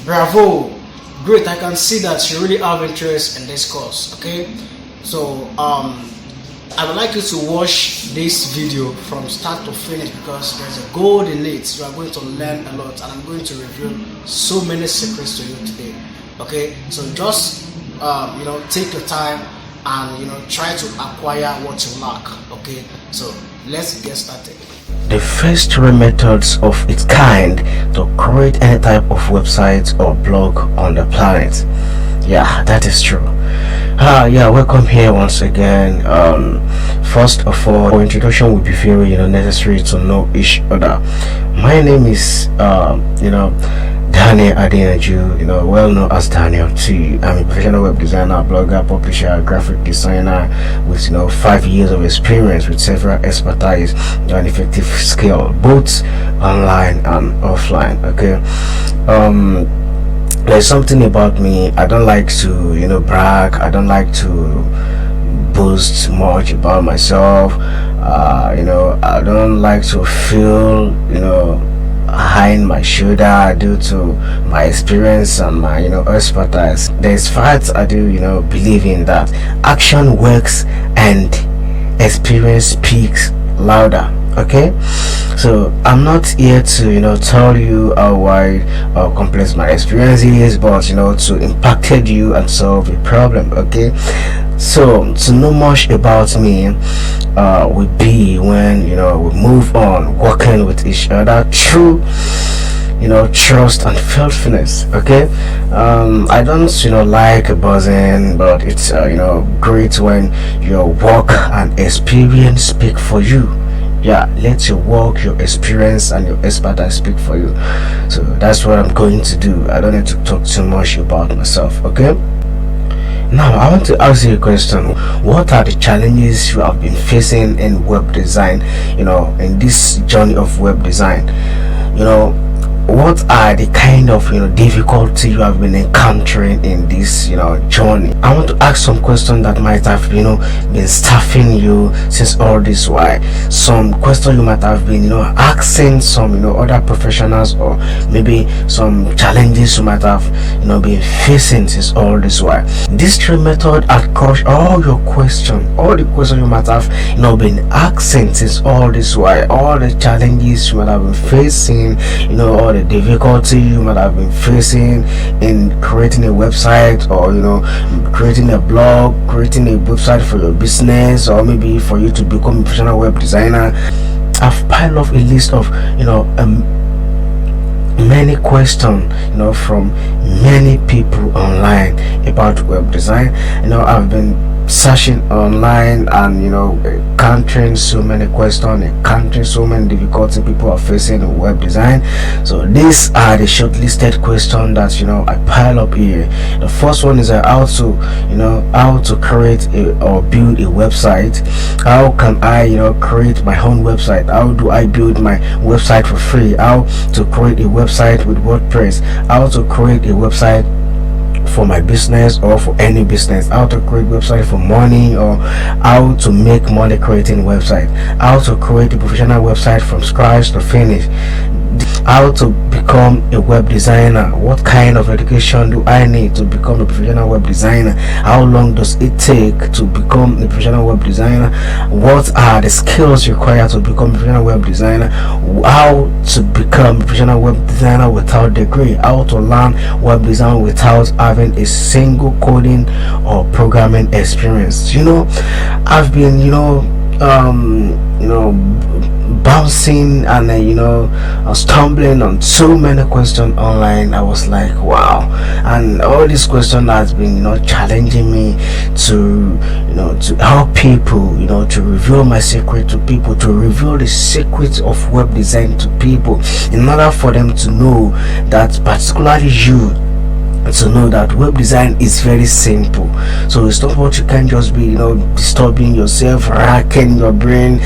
Bravo, great. I can see that you really have interest in this course. Okay, so I would like you to watch this video from start to finish because there's a gold in it. You are going to learn a lot, and I'm going to reveal so many secrets to you today. Okay, so just take your time and try to acquire what you lack. Okay, so let's get started. The first three methods of its kind to create any type of website or blog on the planet. Yeah, that is true. Welcome here once again. First of all, our introduction will be very necessary to know each other. My name is Daniel Adeyanju, well known as Daniel T. I'm a professional web designer, blogger, publisher, graphic designer with 5 years of experience with several expertise and effective skill, both online and offline. Okay. There's something about me. I don't like to brag. I don't like to boast much about myself. I don't like to feel high in my shoulder due to my experience and my expertise. There's facts I do believe in that action works and experience speaks louder. Okay, so I'm not here to tell you how wide or complex my experience is, but to impact you and solve a problem. Okay, so to know much about me will be when we move on working with each other through trust and faithfulness. Okay, I don't like buzzing, but it's great when your work and experience speak for you. Yeah, let your work, your experience and your expertise speak for you. So that's what I'm going to do. I don't need to talk too much about myself. Okay, now I want to ask you a question. What are the challenges you have been facing in web design, in this journey of web design? What are the kind of difficulty you have been encountering in this journey? I want to ask some questions that might have been staffing you since all this while. Some questions you might have been asking some other professionals, or maybe some challenges you might have been facing since all this while. This three method approach all your questions, all the questions you might have been asking since all this while, all the challenges you might have been facing, all the difficulty you might have been facing in creating a website, or creating a blog, creating a website for your business, or maybe for you to become a professional web designer. I've piled up a list of many questions from many people online about web design. I've been searching online and encountering so many questions, encountering so many difficulties people are facing in web design. So these are the shortlisted questions that I pile up here. The first one is how to create or build a website. How can I create my own website? How do I build my website for free? How to create a website with WordPress? How to create a website for my business or for any business? How to create website for money, or how to make money creating website? How to create a professional website from scratch to finish? How to become a web designer? What kind of education do I need to become a professional web designer? How long does it take to become a professional web designer? What are the skills required to become a professional web designer? How to become a professional web designer without degree? How to learn web design without having a single coding or programming experience? I've been bouncing and stumbling on so many questions online. I was like, wow. And all these questions has been challenging me to help people, to reveal my secret to people, to reveal the secrets of web design to people, in order for them to know that, particularly you, to know that web design is very simple. So it's not what you can just be disturbing yourself, racking your brain,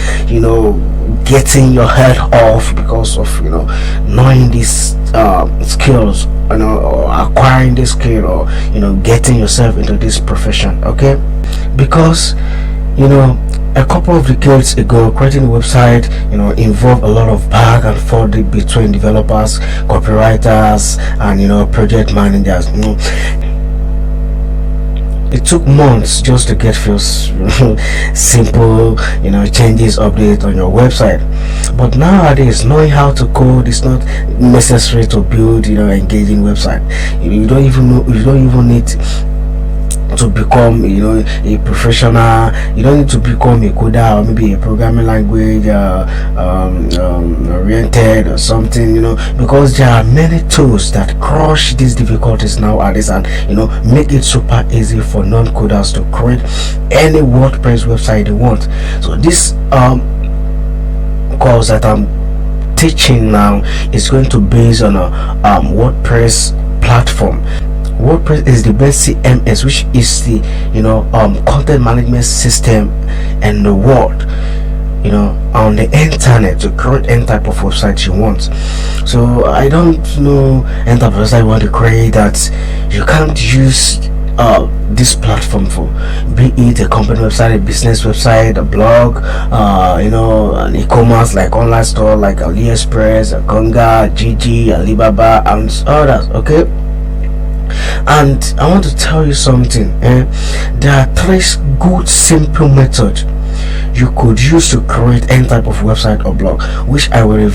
getting your head off because of knowing these skills, or acquiring this skill, or getting yourself into this profession. Okay, because a couple of decades ago, creating a website, involved a lot of back and forth between developers, copywriters, and project managers. It took months just to get few simple, changes, update on your website. But nowadays, knowing how to code is not necessary to build, engaging website. You don't even need to become a professional. You don't need to become a coder or maybe a programming language oriented or something, because there are many tools that crush these difficulties nowadays and make it super easy for non-coders to create any WordPress website they want. So this course that I'm teaching now is going to base on a WordPress platform. WordPress is the best CMS, which is the content management system in the world, on the internet, to create any type of website you want. So I don't know any type of website you want to create that you can't use this platform for, be it a company website, a business website, a blog, an e-commerce like online store like AliExpress, Konga, Gigi, Alibaba, and others. Okay. And I want to tell you something. There are 3 good simple methods you could use to create any type of website or blog, which I will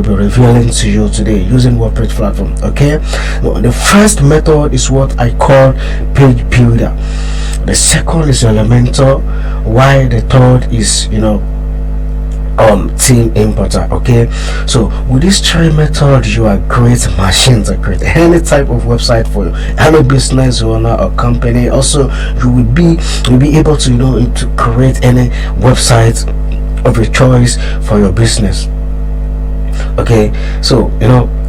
be revealing to you today using WordPress platform. Okay. Now, the first method is what I call page builder. The second is Elementor, while the third is team importer. Okay, so with this 3 methods, you are great machines to create any type of website for any business owner or company. Also, you will be able to to create any website of your choice for your business. Okay, so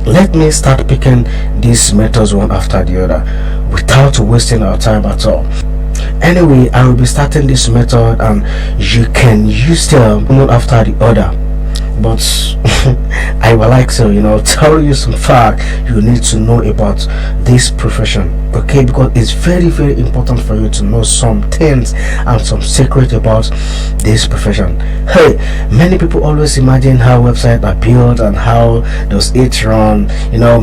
let me start picking these methods one after the other without wasting our time at all. Anyway, I will be starting this method and you can use them one after the other, but I would like to tell you some fact you need to know about this profession. Okay, because it's very, very important for you to know some things and some secret about this profession. Hey, many people always imagine how websites are built and how does it run.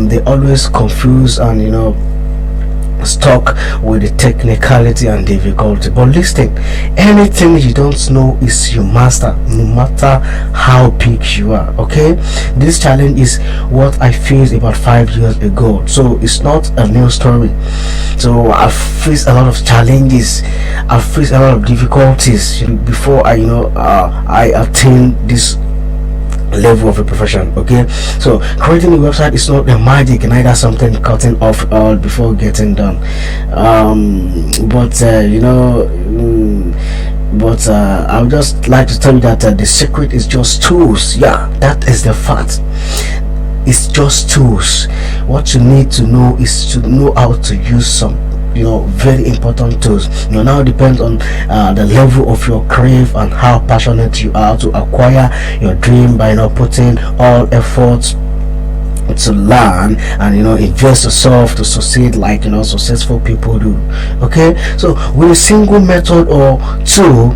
They always confuse and stuck with the technicality and difficulty. But listen, anything you don't know is your master, no matter how big you are. Okay, this challenge is what I faced about 5 years ago, so it's not a new story. So I faced a lot of challenges, I faced a lot of difficulties before I attained this level of a profession. Okay, so creating a website is not a magic, neither something cutting off all before getting done. But I would just like to tell you that the secret is just tools. Yeah, that is the fact. It's just tools. What you need to know is to know how to use some very important tools. Now it depends on the level of your crave and how passionate you are to acquire your dream by putting all efforts to learn and invest yourself to succeed like successful people do. Okay, so with a single method or two,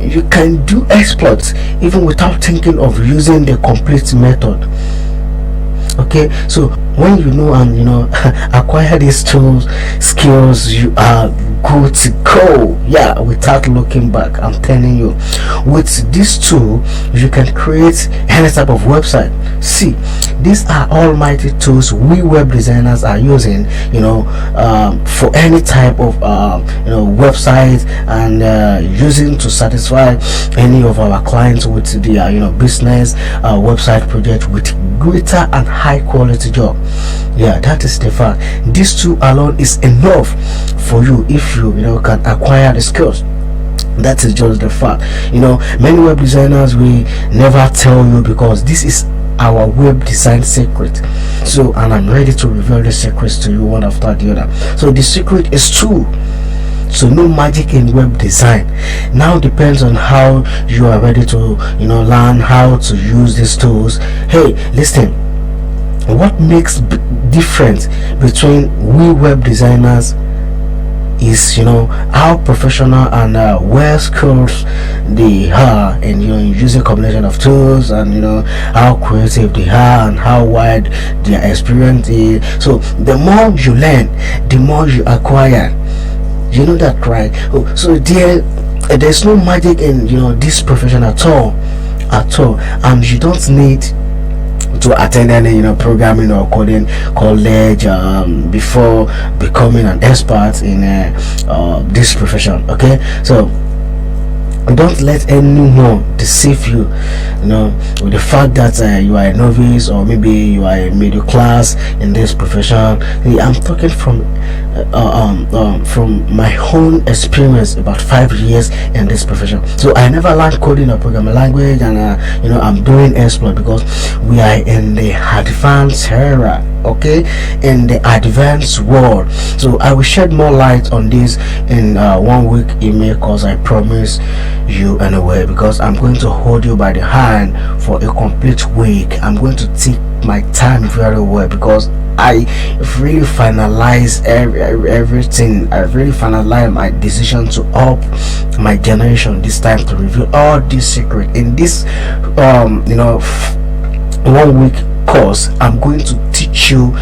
you can do exploits even without thinking of using the complete method. Okay, so when and acquire these tools, skills, you are good to go. Yeah, without looking back. I'm telling you, with this tool you can create any type of website. See, these are almighty tools we web designers are using for any type of website and using to satisfy any of our clients with their business website project with greater and high quality job. Yeah, that is the fact. This tool alone is enough for you if you can acquire the skills. That is just the fact. Many web designers will never tell you because this is our web design secret. So, and I'm ready to reveal the secrets to you one after the other. So the secret is true. So no magic in web design. Now depends on how you are ready to learn how to use these tools. Hey, listen, what makes difference between we web designers is how professional and well skilled they are in using combination of tools, and how creative they are and how wide their experience is. So the more you learn, the more you acquire. You know that, right? So there's no magic in this profession at all, and you don't need to attend any programming or coding college before becoming an expert in this profession. Okay, so don't let anyone deceive you with the fact that you are a novice, or maybe you are a middle class in this profession. I'm talking from my own experience, about 5 years in this profession. So I never learned coding or programming language, and I'm doing exploit because we are in the advanced era, okay, in the advanced world. So I will shed more light on this in 1 week email, because I promise you anyway, because I'm going to hold you by the hand for a complete week. I'm going to take my time very well, because I really finalize everything. I really finalize my decision to help my generation this time, to reveal all this secret in this 1 week course. I'm going to teach you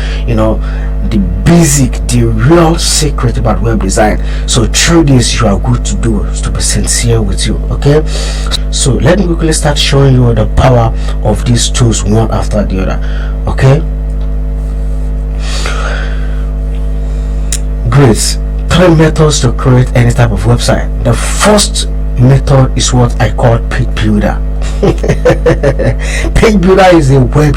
the basic, the real secret about web design. So through this, you are good to do, to be sincere with you. Okay, so let me quickly start showing you the power of these tools one after the other. Okay, great. 3 methods to create any type of website. The first method is what I call page builder. Page builder is a web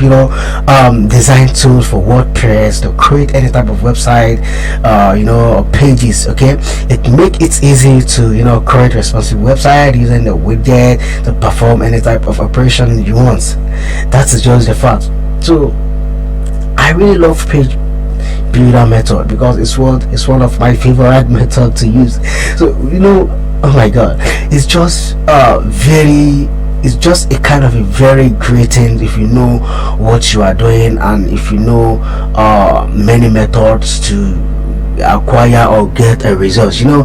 design tool for WordPress to create any type of website, pages. Okay, it make it easy to create responsive website using the widget to perform any type of operation you want. That's just the fact. So I really love page builder method because it's one of my favorite method to use. So oh my god, it's just it's just a kind of a very great thing if you know what you are doing, and if you know many methods to acquire or get a result. In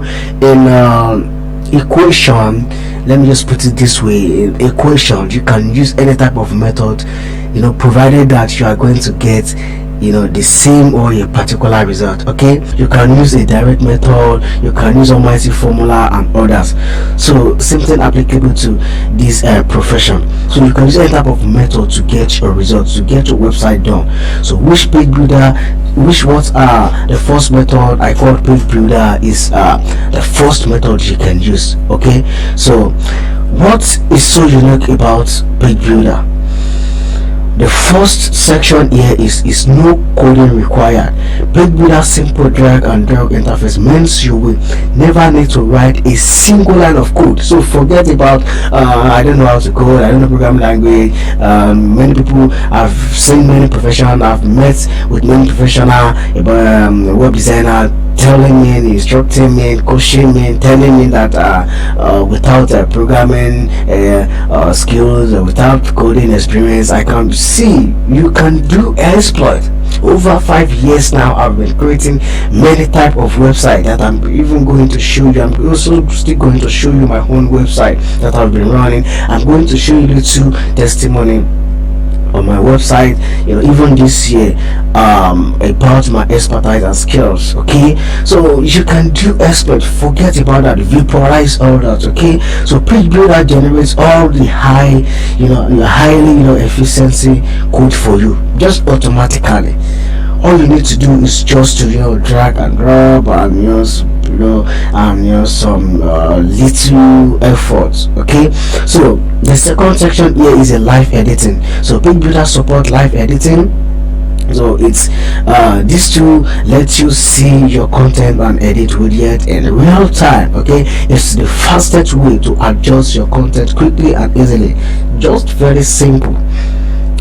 equation, let me just put it this way, in equation you can use any type of method, provided that you are going to get the same or a particular result. Okay, you can use a direct method, you can use almighty formula and others. So same thing applicable to this profession. So you can use any type of method to get your results, to get your website done. So what the first method I call page builder is the first method you can use. Okay, so what is so unique about page builder? The first section here is no coding required. Page builder simple drag and drop interface means you will never need to write a single line of code. So forget about I don't know how to code, I don't know programming language. Many people, I've seen many professionals, I've met with many professional web designer telling me, instructing me, coaching me, telling me that without programming skills, without coding experience, I can see you can do exploit. Over 5 years now, I've been creating many type of website that I'm even going to show you. I'm also still going to show you my own website that I've been running. I'm going to show you little testimony on my website, even this year, about my expertise and skills. Okay, so you can do expert. Forget about that, vaporize all that. Okay, so page builder generates all the highly efficiency code for you just automatically. All you need to do is just to drag and drop and use some little efforts. Okay, so the second section here is a live editing. So page builder support live editing. So it's this tool lets you see your content and edit widget in real time. Okay, it's the fastest way to adjust your content quickly and easily. Just very simple,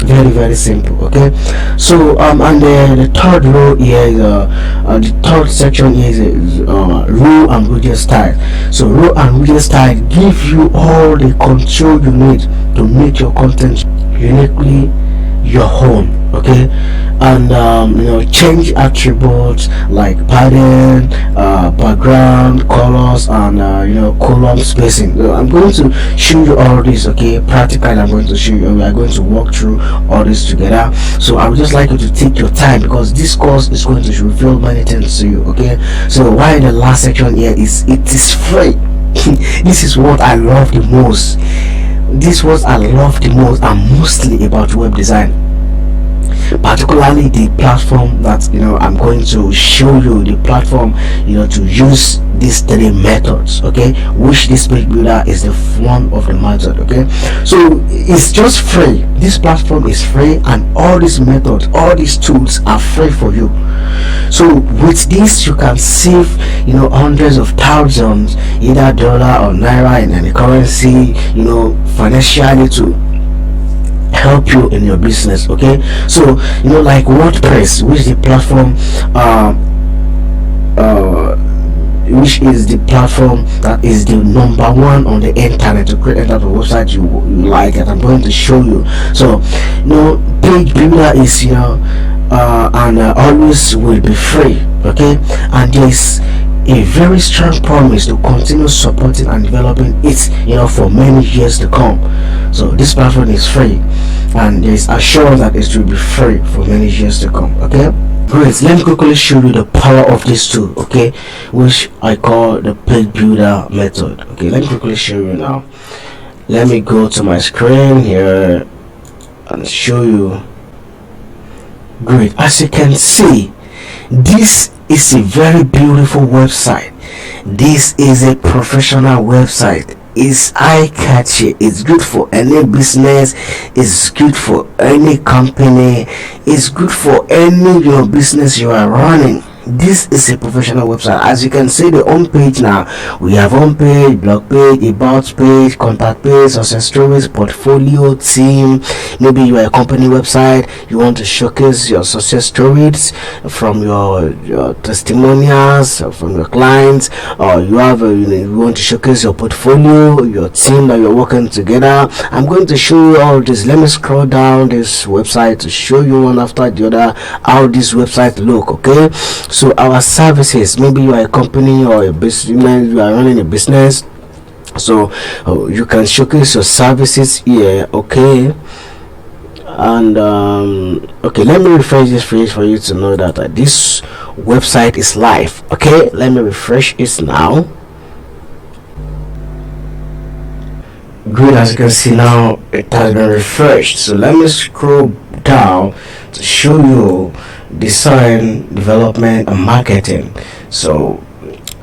very simple. Okay, so and the third row here is the third section here is row and widget style. So row and widget style give you all the control you need to make your content uniquely your own, okay? And change attributes like padding, background colors, and column spacing. I'm going to show you all this, okay? Practically, I'm going to show you. We are going to walk through all this together. So I would just like you to take your time, because this course is going to reveal many things to you, okay? So why the last section here is it is free. This is what I love the most. This is what I love the most, and mostly about web design, particularly the platform that I'm going to show you, the platform to use these 3 methods, okay, which this page builder is the one of the method, okay? So it's just free. This platform is free, and all these methods, all these tools are free for you. So with this you can save hundreds of thousands, either dollar or naira, in any currency, financially, to help you in your business, okay? So like WordPress, which is the platform which is the platform that is the number 1 on the internet to create that website you like, and I'm going to show you. So page builder is and always will be free, okay? And there's a very strong promise to continue supporting and developing it for many years to come. So this platform is free, and there is assurance that it will be free for many years to come, okay? Great. Let me quickly show you the power of this tool, okay, which I call the page builder method. Okay, let me quickly show you now. Let me go to my screen here and show you. Great. As you can see, this is a very beautiful website. This is a professional website. It's eye-catchy. It's good for any business. It's good for any company. It's good for any business you are running. This is a professional website. As you can see, the home page now, we have home page, blog page, about page, contact page, success stories, portfolio, team. Maybe you are a company website, you want to showcase your success stories from your testimonials from your clients, or you have you want to showcase your portfolio, your team that you're working together. I'm going to show you all this. Let me scroll down this website to show you one after the other how this website look, okay? So our services, maybe you are a company or a business, you are running a business, so you can showcase your services here, okay? And okay, let me refresh this page for you to know that this website is live, okay? Let me refresh it now. Good. As you can see now, it has been refreshed. So let me scroll down to show you design, development, and marketing. So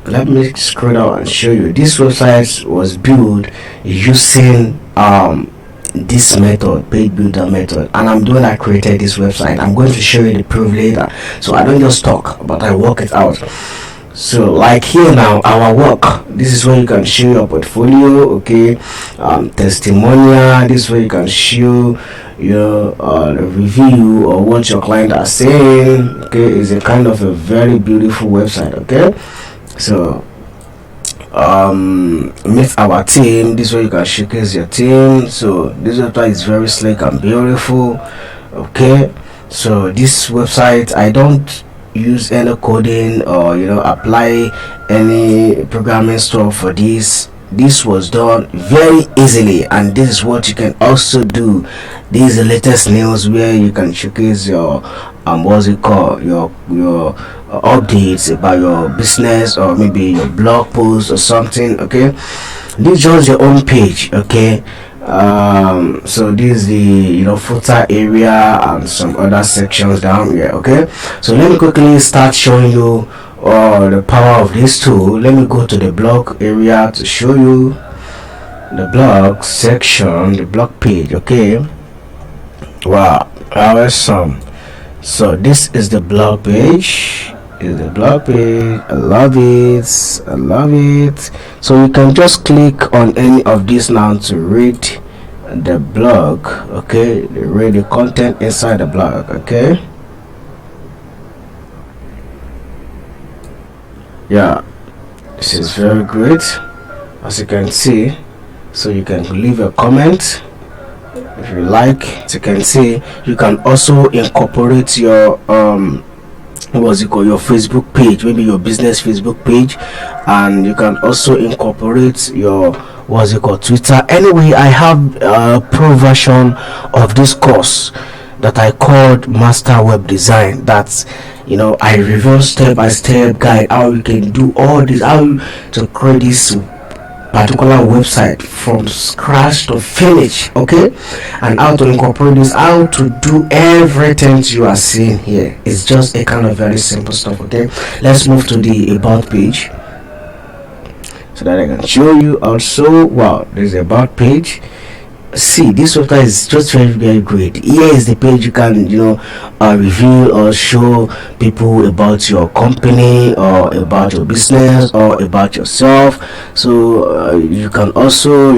let me scroll down and show you. This website was built using this method, page builder method, and I'm the one that created this website. I'm going to show you the proof later, so I don't just talk, but I work it out. So like here now, our work, this is where you can show your portfolio, okay? Testimonial, this is where you can show your review or what your client are saying, okay? It's a kind of a very beautiful website, okay? So meet our team, this is where you can showcase your team. So this website is very slick and beautiful, okay? So this website, I don't use any coding or apply any programming stuff for this. This was done very easily, and this is what you can also do. This is the latest news where you can showcase your what's it called, your updates about your business, or maybe your blog post or something, okay? This is just your own page, okay? So this is the footer area and some other sections down here, okay? So let me quickly start showing you the power of this tool. Let me go to the blog area to show you the blog section, the blog page, okay? Wow, awesome. So this is the blog page. I love it. So you can just click on any of these now to read the blog, okay? Read the content inside the blog, okay? Yeah, this is very great, as you can see. So you can leave a comment, if you like. As you can see, you can also incorporate your your Facebook page, maybe your business Facebook page, and you can also incorporate your Twitter. Anyway, I have a pro version of this course that I called Master Web Design. That's, I reveal step by step guide how you can do all this, how to create this particular website from scratch to finish, okay, and how to incorporate this, how to do everything you are seeing here. It's just a kind of very simple stuff. Okay, let's move to the about page so that I can show you also. Wow, there's the about page. See, this website is just very, very great. Here is the page you can reveal or show people about your company or about your business or about yourself. So you can also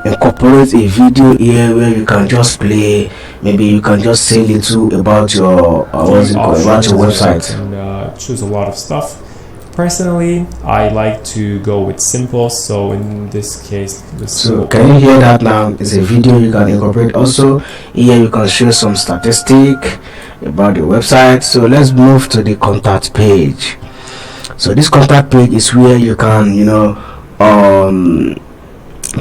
incorporate a video here where you can just play. Maybe you can just say little about your about your website and choose a lot of stuff. Personally, I like to go with simple, so in this case, so can you hear that now? It's a video you can incorporate. Also here you can show some statistic about your website. So let's move to the contact page. So this contact page is where you can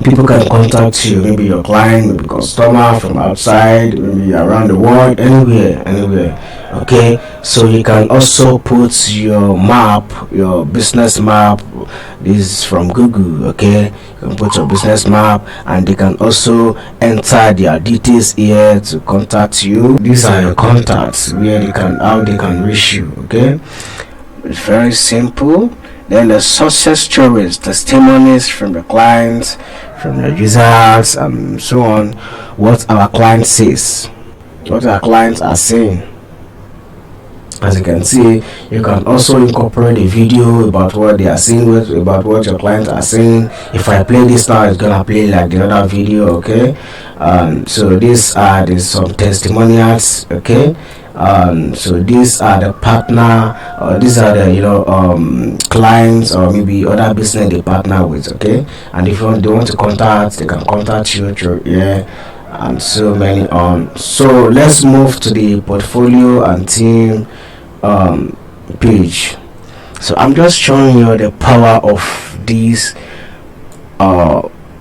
people can contact you, maybe your client, maybe customer from outside, maybe around the world, anywhere. Okay, so you can also put your map, your business map. This is from Google. Okay, you can put your business map, and they can also enter their details here to contact you. These are your contacts where how they can reach you. Okay, it's very simple. Then the success stories, testimonies from the clients, from the users, and so on. What our client says, what our clients are saying. As you can see, you can also incorporate a video about what they are saying, about what your clients are saying. If I play this now, it's gonna play like the other video. Okay, so these are some testimonials. Okay, so these are the partner, or these are the clients, or maybe other business they partner with. Okay, and if they want to contact, they can contact you through here, and so many on. So let's move to the portfolio and team page. So I'm just showing you the power of this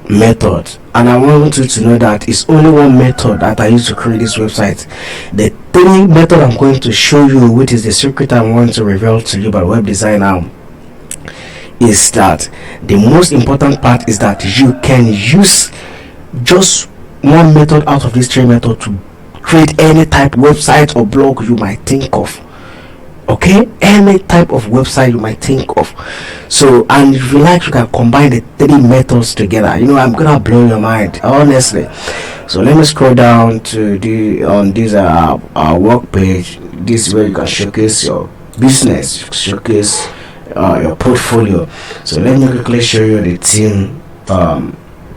method, and I want you to know that it's only one method that I use to create this website. The three method I'm going to show you, which is the secret I want to reveal to you about web design now, is that the most important part is that you can use just one method out of these three methods to create any type of website or blog you might think of. Okay, any type of website you might think of. So, and if you like, you can combine the three methods together. I'm gonna blow your mind, honestly. So let me scroll down to this work page. This is where you can showcase your business, showcase your portfolio. So let me quickly show you the team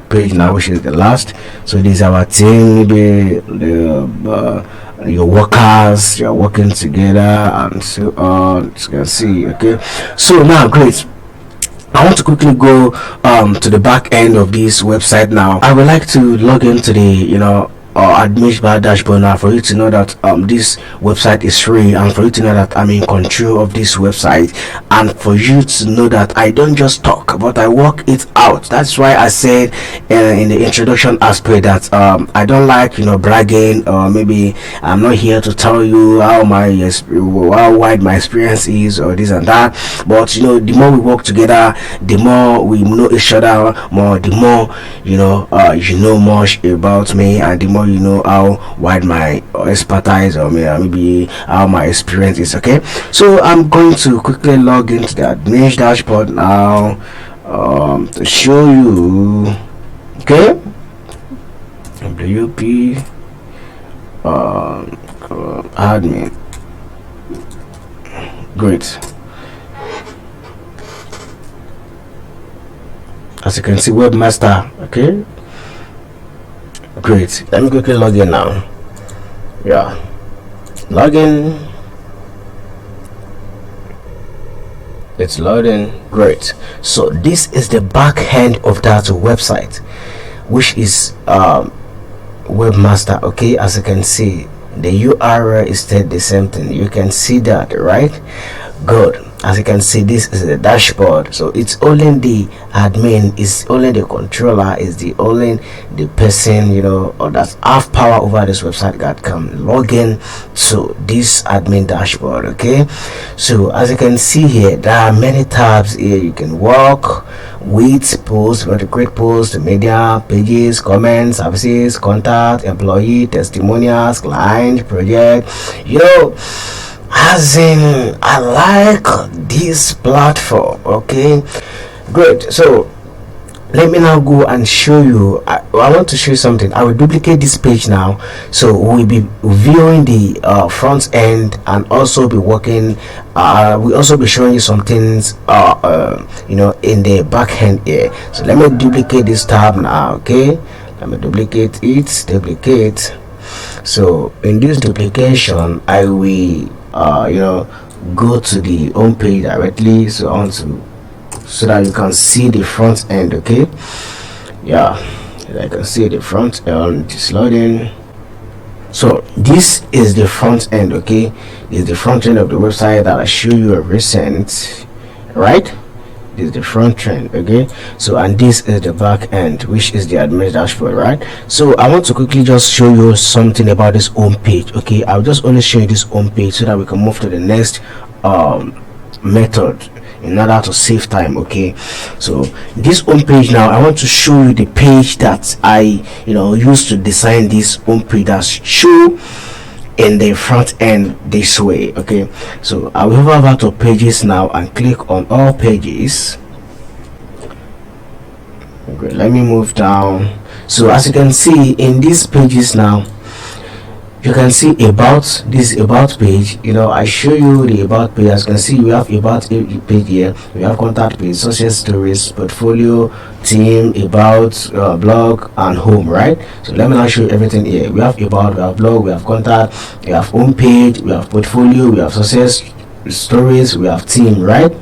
page now, which is the last. So this is our team, your workers, you're working together, and so on. As you can see. Okay, so now great, I want to quickly go to the back end of this website now. I would like to log into the admin bar dashboard now, for you to know that this website is free, and for you to know that I'm in control of this website, and for you to know that I don't just talk but I work it out. That's why I said in the introduction aspect that I don't like bragging, or maybe I'm not here to tell you how wide my experience is or this and that. But the more we work together, the more we know each other more, the more you know much about me, and the more you know how wide my expertise, or maybe how my experience is. Okay, so I'm going to quickly log into the admin dashboard now to show you. Okay, WP admin. Great. As you can see, webmaster. Okay, great. Let me quickly log in now. Yeah, login. It's loading. Great. So this is the back end of that website. which is webmaster. Okay, as you can see, the URL is still the same thing. You can see that, right? Good. As you can see, this is the dashboard. So it's only the admin, is only the controller, is the only the person, you know, or that have power over this website that can log in to this admin dashboard. Okay, so as you can see here, there are many tabs here. You can work with posts, create posts, media, pages, comments, services, contact, employee, testimonials, client, project, you know. As in, I like this platform. Okay, great. So let me now go and show you. I want to show you something. I will duplicate this page now, so we'll be viewing the front end and also be working. We'll also be showing you some things you know, in the back end here. So let me duplicate this tab now. Okay, let me duplicate it, duplicate. So in this duplication, I will you know, go to the home page directly, so that you can see the front end. Okay, yeah, I can see the front end is loading. So this is the front end. Okay, this is the front end of the website that I show you a recent, right? This is the front end. Okay, so and this is the back end, which is the admin dashboard, right? So I want to quickly just show you something about this home page. Okay, I'll just only show you this home page so that we can move to the next method in order to save time. Okay, so this home page now, I want to show you the page that I, you know, used to design this home page that show in the front end this way. Okay, so I will move over to pages now and click on all pages. Okay, let me move down. So as you can see in these pages now, you can see about this about page. You know, I show you the about page. As you can see, we have about page here, we have contact page, social stories, portfolio, team, about, blog, and home, right? So let me now show you everything here. We have about, we have blog, we have contact, we have home page, we have portfolio, we have success stories, we have team, right?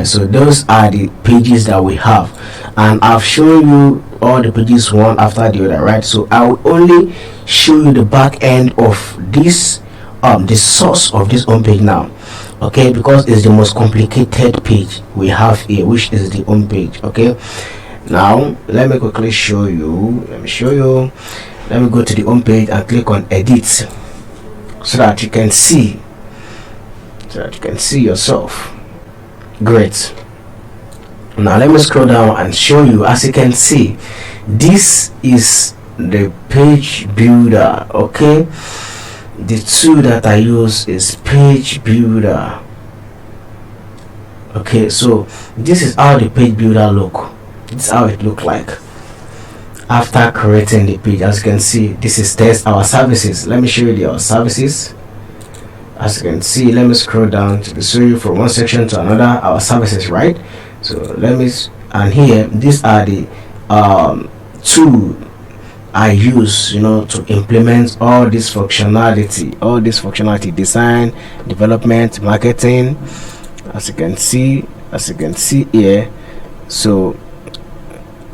So those are the pages that we have, and I've shown you all the pages one after the other, right? So I will only show you the back end of this, the source of this home page now. Okay, because it's the most complicated page we have here, which is the home page. Okay, now let me quickly show you. Let me go to the home page and click on edit, so that you can see yourself. Great. Now let me scroll down and show you. As you can see, this is the page builder. Okay, the tool that I use is page builder. Okay, so this is how the page builder look. This is how it look like after creating the page. As you can see, this is test our services. Let me show you our services. As you can see, let me scroll down to show you from one section to another our services, right? So let me, and here these are the tool I use, you know, to implement all this functionality, design, development, marketing. As you can see here, so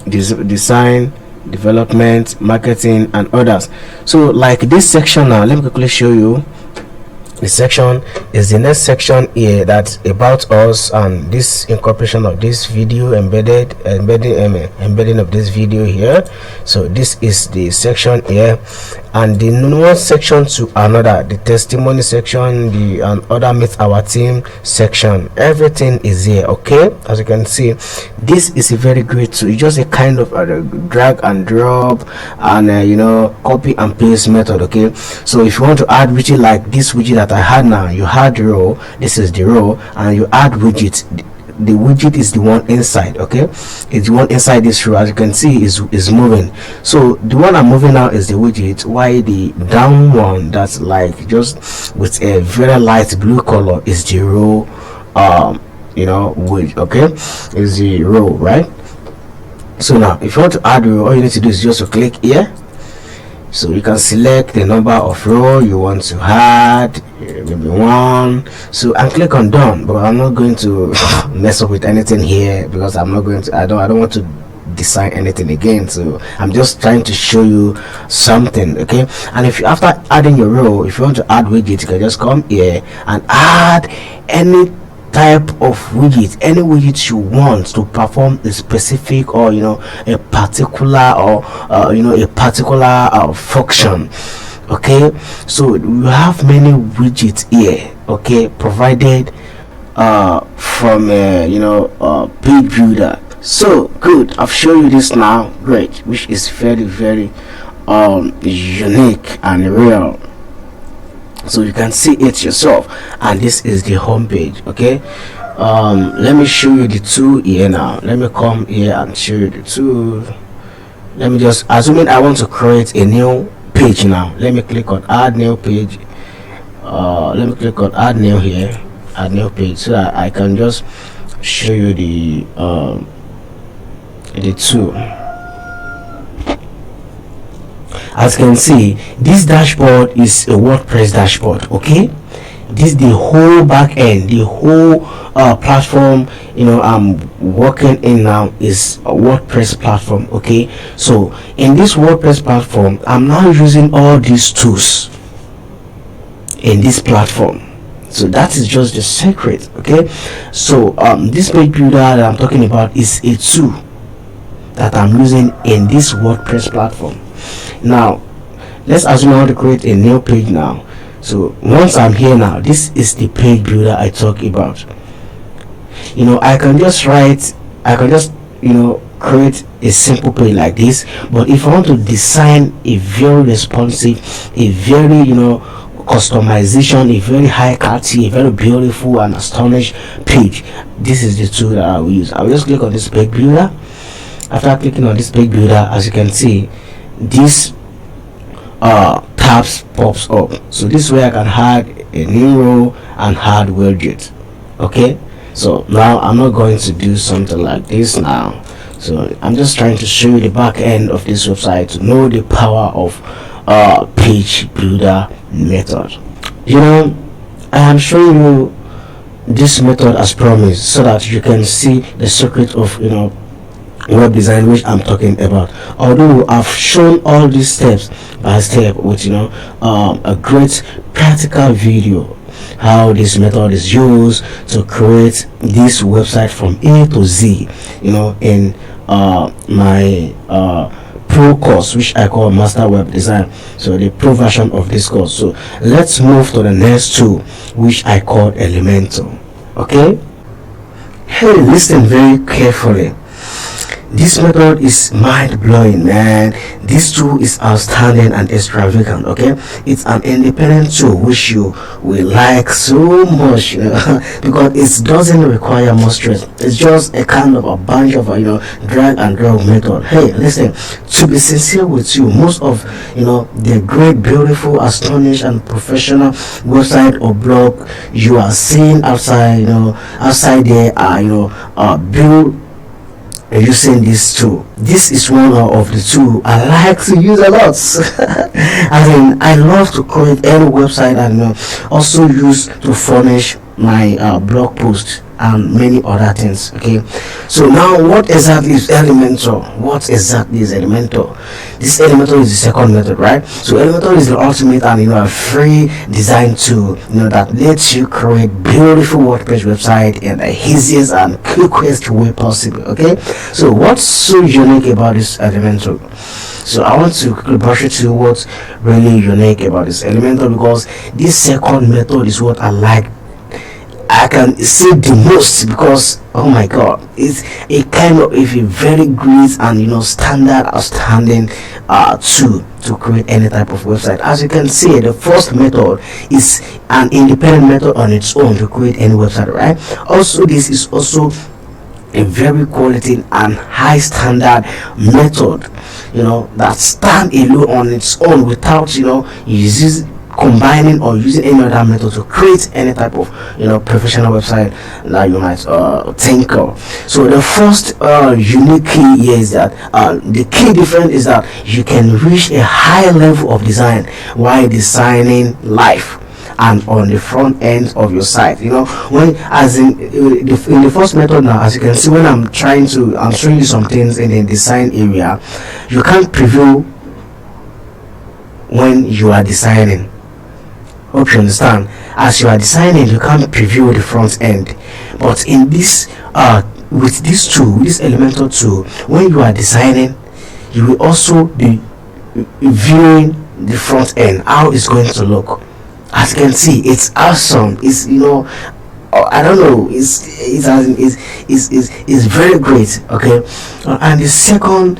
this design, development, marketing, and others. So like this section now, let me quickly show you. This section is the next section here, that's about us, and this incorporation of this video, embedding of this video here. So this is the section here, and the one section to another, the testimony section, the other meet our team section, everything is here. Okay, as you can see, this is a very great tool. It's just a kind of drag and drop and you know, copy and paste method. Okay, so if you want to add widget like this widget that I had now, you had the row, this is the row, and you add widget. The widget is the one inside. Okay, it's the one inside this row. As you can see, is moving. So the one I'm moving now is the widget, while the down one that's like just with a very light blue color is the row, you know, widget. Okay, is the row, right? So now if you want to add the row, all you need to do is just to click here. So you can select the number of row you want to add, maybe one. So and click on done. But I'm not going to mess up with anything here, because I'm not going to. I don't want to design anything again. So I'm just trying to show you something, okay? And if you, after adding your row, if you want to add widget, you can just come here and add any type of widget, any widget you want to perform a specific, or a particular, or a particular function. Okay, so we have many widgets here, okay, provided from page builder. So good, I've shown you this now, great, which is very, very unique and real. So you can see it yourself, and this is the home page. Okay, let me show you the tool here now. Let me come here and show you the tool. Let me just, assuming I want to create a new page now, let me click on add new page. Let me click on add new here, add new page, so that I can just show you the tool. As you can see, this dashboard is a WordPress dashboard. Okay, this is the whole back end, the whole platform I'm working in now is a WordPress platform. Okay, so in this WordPress platform, I'm now using all these tools in this platform. So that is just the secret. Okay, so this page builder that I'm talking about is a tool that I'm using in this WordPress platform. Now let's assume I want to create a new page now. So once I'm here now, this is the page builder I talk about. I can just create a simple page like this, but if I want to design a very responsive, a very customization, a very high quality, a very beautiful and astonished page, this is the tool that I will use. I will just click on this page builder. After clicking on this page builder, as you can see, this tabs pops up. So this way I can add a new row and add widget. Okay, so now I'm not going to do something like this now. So I'm just trying to show you the back end of this website to know the power of page builder method. I am showing you this method as promised, so that you can see the secret of web design, which I'm talking about. Although I've shown all these steps by step with a great practical video, how this method is used to create this website from A to Z, in my pro course, which I call Master Web Design. So the pro version of this course. So let's move to the next tool, which I call Elementor. Okay, hey, listen very carefully. This method is mind-blowing, man. This tool is outstanding and extravagant. Okay, it's an independent tool which you will like so much, because it doesn't require much stress. It's just a kind of a bunch of drag and drop method. Hey, listen, to be sincere with you, most of the great, beautiful, astonished and professional website or blog you are seeing outside there are built using this tool. This is one of the tool I like to use a lot. I love to create any website and also use to furnish my blog post and many other things. Okay, so now what exactly is Elementor? This Elementor is the second method, right? So Elementor is the ultimate and a free design tool that lets you create beautiful WordPress website in the easiest and quickest way possible. Okay, so what's so unique about this Elementor? So I want to quickly brush it to what's really unique about this Elementor, because this second method is what I can see the most, because oh my god, it's a kind of a very great and standard outstanding tool to create any type of website. As you can see, the first method is an independent method on its own to create any website, right? Also, this is also a very quality and high standard method that stand alone on its own without combining or using any other method to create any type of professional website that you might think of. So the first unique key here is that the key difference is that you can reach a high level of design while designing life. and on the front end of your site. You know, when as in the first method now, as you can see, when I'm showing you some things in the design area, you can't preview when you are designing. Hope you understand. As you are designing, you can't preview the front end, but in this with this tool, this Elementor tool, when you are designing, you will also be viewing the front end, how it's going to look. As you can see, it's awesome. It's, you know, I don't know, it's very great. Okay. And the second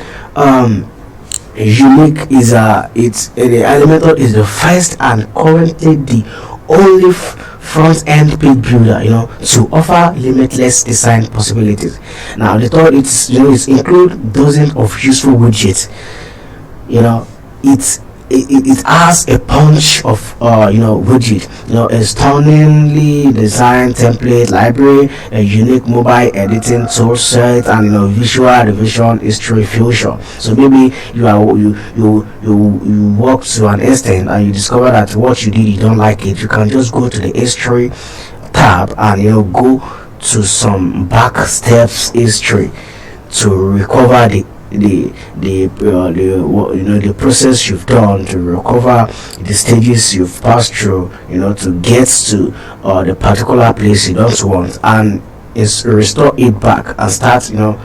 unique is the Elementor is the first and currently the only front end page builder, you know, to offer limitless design possibilities. Now the third, it's, you know, it's include dozens of useful widgets. You know, it has a bunch of you know, widget, you know, a stunningly designed template library, a unique mobile editing tool set, and, you know, visual revision history fusion. So maybe you work to an extent and you discover that what you did, you don't like it, you can just go to the history tab and, you know, go to some back steps history to recover the process you've done, to recover the stages you've passed through, you know, to get to the particular place you don't want, and is restore it back and start, you know,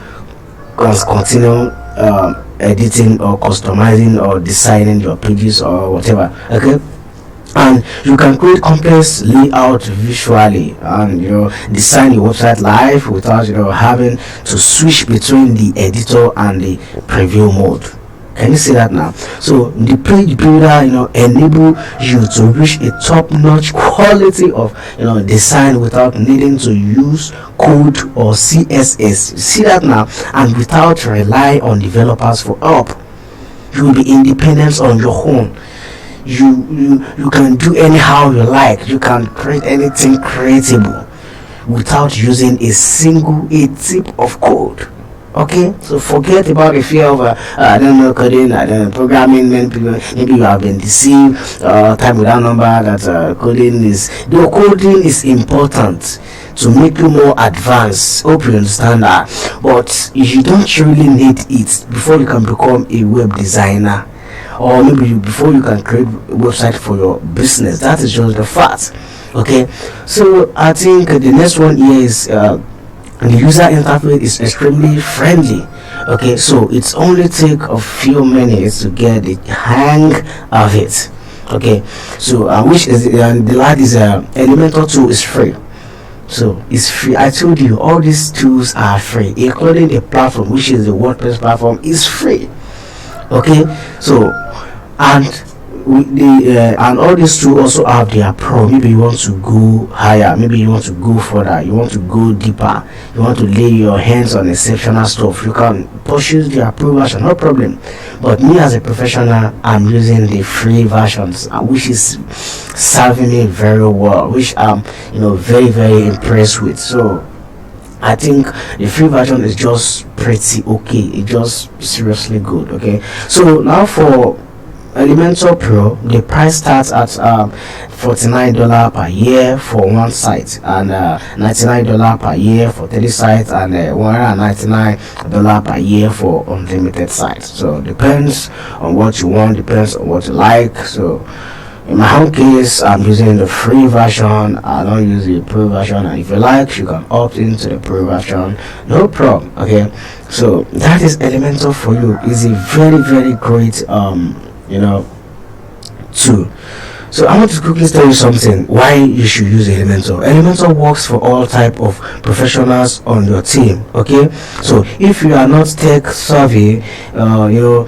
continue editing or customizing or designing your pages or whatever. Okay. And you can create complex layout visually and, you know, design your website live without, you know, having to switch between the editor and the preview mode. Can you see that now? So the page builder, you know, enable you to reach a top-notch quality of, you know, design without needing to use code or CSS. See that now? And without relying on developers for help. You will be independent on your own. You can do anyhow you like. You can create anything creatable without using a single tip of code. Okay, so forget about the fear of I don't know coding, I don't know programming. Maybe you have been deceived time without number that coding is important to make you more advanced. Hope you understand that, but you don't really need it before you can become a web designer, or maybe before you can create a website for your business. That is just the fact. Okay, so I think the next one here is the user interface is extremely friendly. Okay, so it's only take a few minutes to get the hang of it. Okay, so which is the last is Elementor tool is free. So it's free. I told you all these tools are free, including the platform, which is the WordPress platform, is free. Okay, so and and all these tools also have their pro. Maybe you want to go higher, maybe you want to go further, you want to go deeper, you want to lay your hands on exceptional stuff, you can purchase the pro version, no problem. But me as a professional, I'm using the free versions, which is serving me very well, which I'm, you know, very impressed with. So I think the free version is just pretty okay. It's just seriously good. Okay, so now for Elementor Pro, the price starts at $49 per year for one site, and $99 per year for 30 sites, and $199 per year for unlimited sites. So depends on what you want, depends on what you like. So in my own case, I'm using the free version. I don't use the pro version, and if you like, you can opt into the pro version, no problem. Okay, so that is Elementor for you. It's a very great you know, tool. So I want to quickly tell you something why you should use Elementor. Elementor works for all type of professionals on your team. Okay, so if you are not tech savvy, the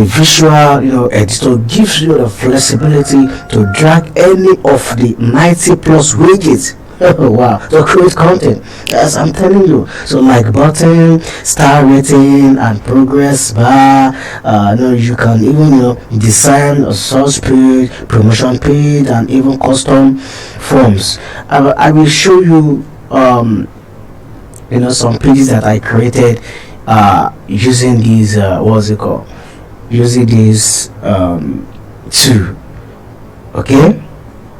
visual, you know, editor gives you the flexibility to drag any of the 90 plus widgets. Oh wow, to create content. Yes, I'm telling you. So like button, star rating, and progress bar. You can even, you know, design a source page, promotion page, and even custom forms. I will show you you know, some pages that I created using these what's it called, using these tool. Okay,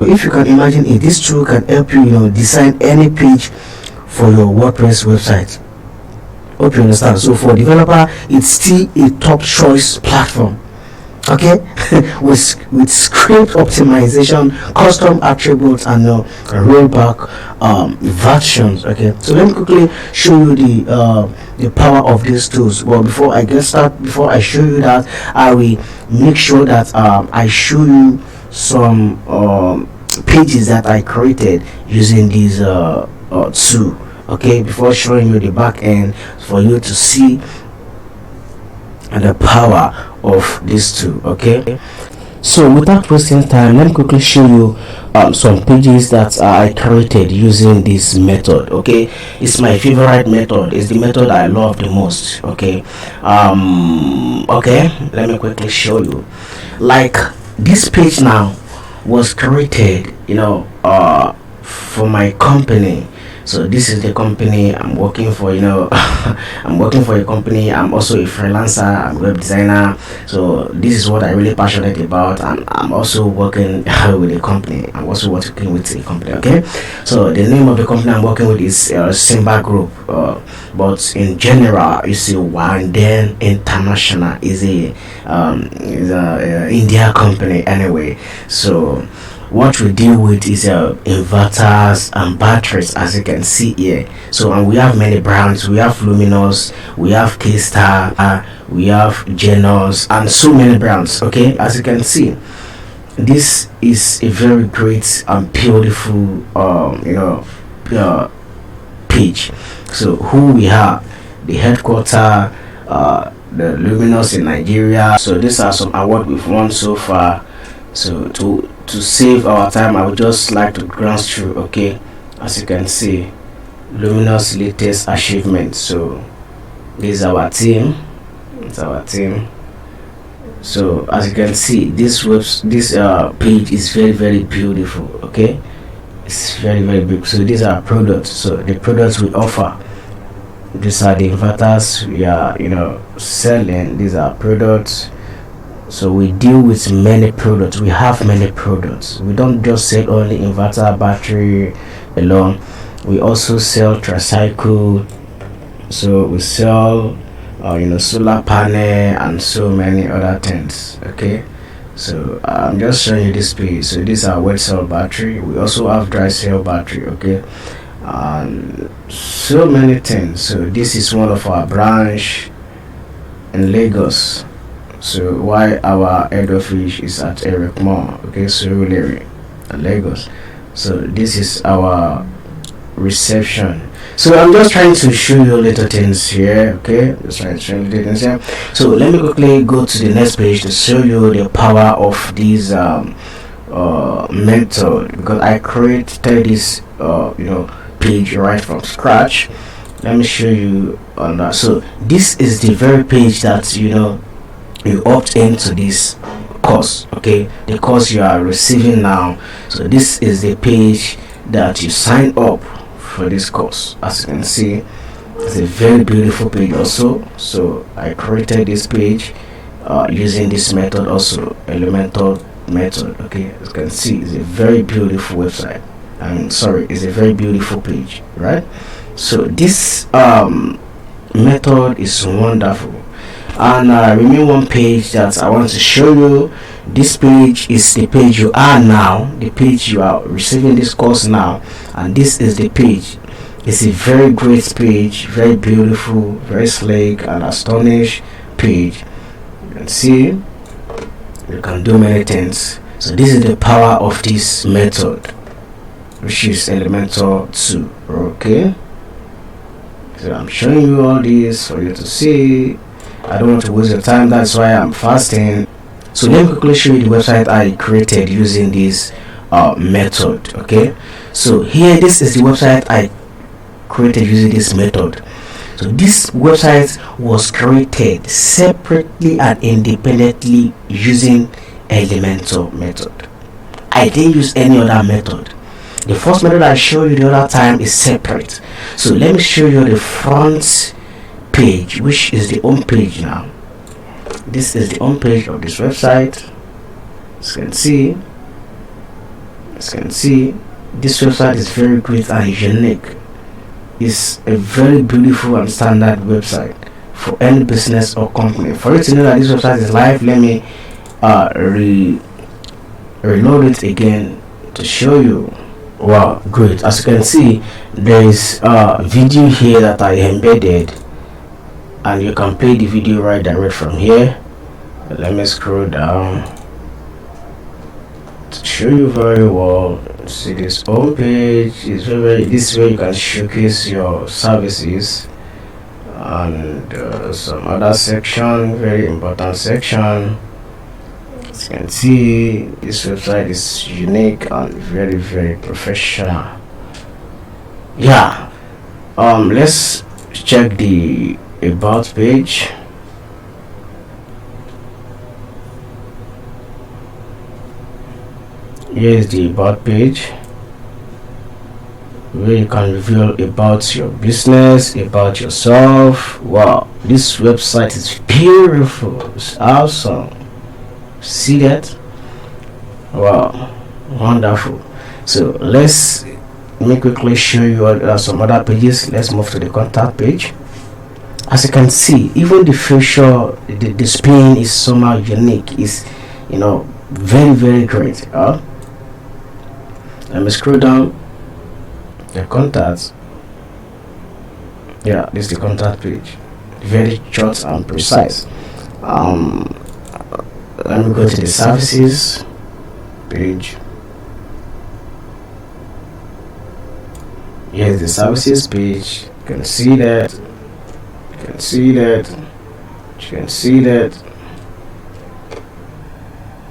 If you can imagine it, this tool can help you, design any page for your WordPress website. Hope you understand. So for developer, it's still a top choice platform. Okay, with script optimization, custom attributes, and rollback versions. Okay, so let me quickly show you the power of these tools. Well, before I get started, before I show you that, I will make sure that I show you some pages that I created using these tool. Okay, before showing you the back end for you to see the power of these two. Okay, so without wasting time, let me quickly show you some pages that I created using this method. Okay, it's my favorite method. It's the method I love the most. Okay, let me quickly show you. Like, this page now was created for my company. So this is the company I'm working for. I'm working for a company. I'm also a freelancer. I'm a web designer. So this is what I'm really passionate about, and I'm also working with a company. I'm also working with a company. Okay, so the name of the company I'm working with is Simba Group, but in general, it's a Wanden International. Is a India company anyway. So what we deal with is inverters and batteries, as you can see here. So, and we have many brands. We have Luminous, we have K-Star, we have Genos, and so many brands. Okay, as you can see, this is a very great and beautiful page. So who we have, the headquarter, the Luminous in Nigeria. So these are some awards we've won so far. So to save our time, I would just like to glance through. Okay, as you can see, Luminous latest achievement. So this is our team. It's our team. So as you can see, this page is very, very beautiful. Okay, it's very, very big. So these are products. So the products we offer, these are the inverters we are selling. These are products. So we deal with many products. We have many products. We don't just sell only inverter, battery alone. We also sell tricycle. So we sell solar panel and so many other things. Okay, so I'm just showing you this page. So this is our wet cell battery. We also have dry cell battery. Okay, and so many things. So this is one of our branch in Lagos. So why our head office is at Eric Moore, okay, Surulere, Lagos. So this is our reception. So I'm just trying to show you little things here. Okay, just trying to show you little things here. So let me quickly go to the next page to show you the power of this method, because I created this page right from scratch. Let me show you on that. So this is the very page that you opt into this course. Okay, the course you are receiving now. So this is the page that you sign up for this course. As you can see, it's a very beautiful page also. So I created this page using this method also, Elementor method. Okay, as you can see, it's a very beautiful website. It's a very beautiful page, right? So this method is wonderful. And remain one page that I want to show you. This page is the page you are now, the page you are receiving this course now, and this is the page. It's a very great page, very beautiful, very sleek and astonished page. You can see you can do many things. So this is the power of this method, which is Elementor 2. Okay, so I'm showing you all this for you to see. I don't want to waste your time, that's why I'm fasting. So let me quickly show you the website I created using this method. Okay, so here, this is the website I created using this method. So this website was created separately and independently using Elementor method. I didn't use any other method. The first method I showed you the other time is separate. So let me show you the front page, which is the home page now. This is the home page of this website. As you can see, As you can see, this website is very great and unique. It's a very beautiful and standard website for any business or company. For you to know that this website is live, let me reload it again to show you. Wow, great. As you can see, there is a video here that I embedded, and you can play the video right direct from here. Let me scroll down to show you very well. See this home page is this is where you can showcase your services, and some other section, very important section. As you can see, this website is unique and very professional. Yeah. Let's check the about page. Here is the about page, where you can reveal about your business, about yourself. Wow, this website is beautiful. It's awesome. See that? Wow, wonderful. So let me quickly show you some other pages. Let's move to the contact page. As you can see, even the feature, the spin is somehow unique. Is very great. Let me scroll down the contacts. Yeah, this is the contact page, very short and precise. Let me go to the services page. Here's the services page. You can see that. You can see that. You can see that.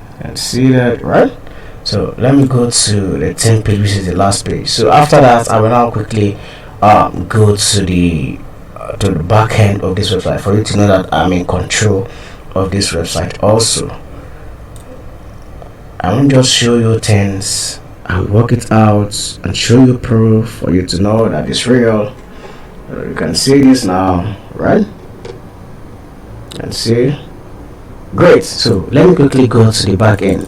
You can see that, right? So let me go to the 10th page, which is the last page. So after that, I will now quickly go to the back end of this website for you to know that I'm in control of this website also. I won't just show you things, I will work it out and show you proof for you to know that it's real. You can see this now, right? You can see. Great. So let me quickly go to the back end.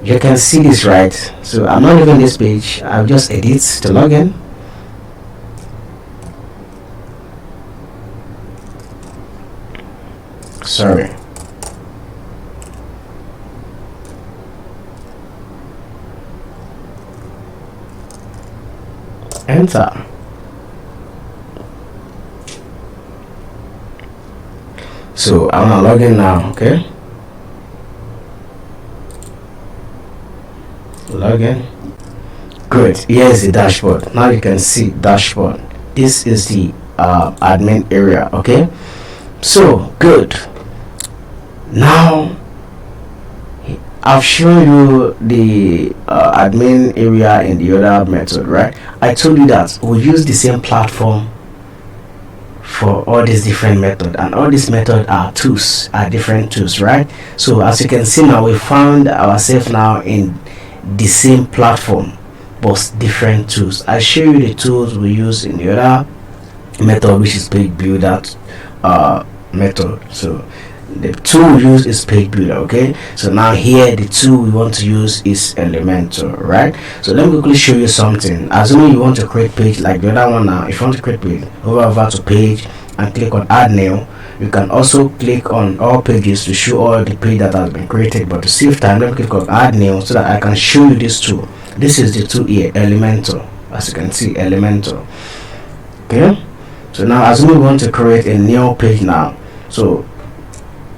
You can see this, right? So I'm not leaving this page. I'll just edit to login. Sorry. Enter. So I'm gonna log in now. Okay. Login. Good. Here's the dashboard. Now you can see dashboard. This is the admin area. Okay. So good. Now I've shown you the admin area in the other method, right? I told you that we use the same platform for all these different methods, and all these methods are different tools, right? So as you can see now, we found ourselves now in the same platform but different tools. I show you the tools we use in the other method, which is page builder method. So the tool we use is page builder. Okay, so now here the tool we want to use is Elementor, right? So let me quickly show you something. Assuming you want to create page like the other one. Now if you want to create page, go over to page and click on add new. You can also click on all pages to show all the page that has been created, but to save time, let me click on add new so that I can show you this tool. This is the tool here, Elementor. As you can see, Elementor. Okay, so now as we want to create a new page now, so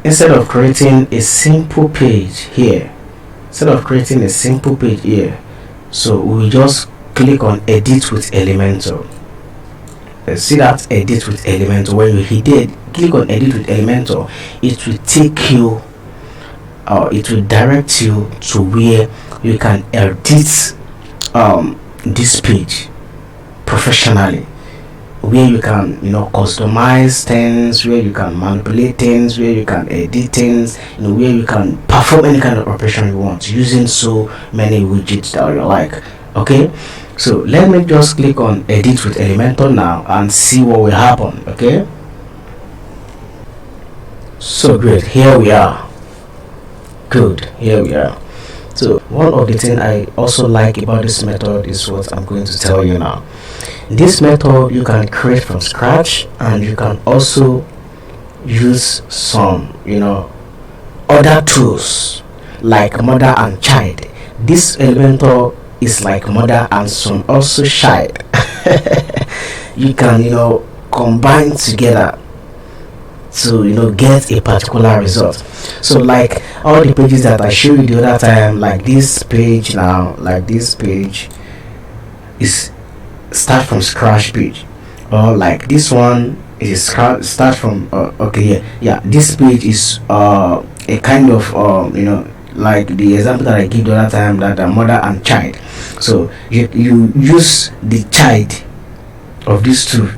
instead of creating a simple page here, so we will just click on edit with Elementor. See that edit with Elementor. When you hit it, click on edit with Elementor, it will take you it will direct you to where you can edit this page professionally, where you can customize things, where you can manipulate things, where you can edit things, where you can perform any kind of operation you want using so many widgets that you like. Okay, so let me just click on edit with Elementor now and see what will happen. Okay, so great, here we are. Good, here we are. So one of the things I also like about this method is what I'm going to tell you now. This method you can create from scratch, and you can also use some other tools like mother and child. This Elementor is like mother and some also child. You can combine together to get a particular result. So like all the pages that I showed you the other time, like this page now, like this page is start from scratch page, or like this one is start from this page is a kind of like the example that I give the other time, that the mother and child. So you use the child of these two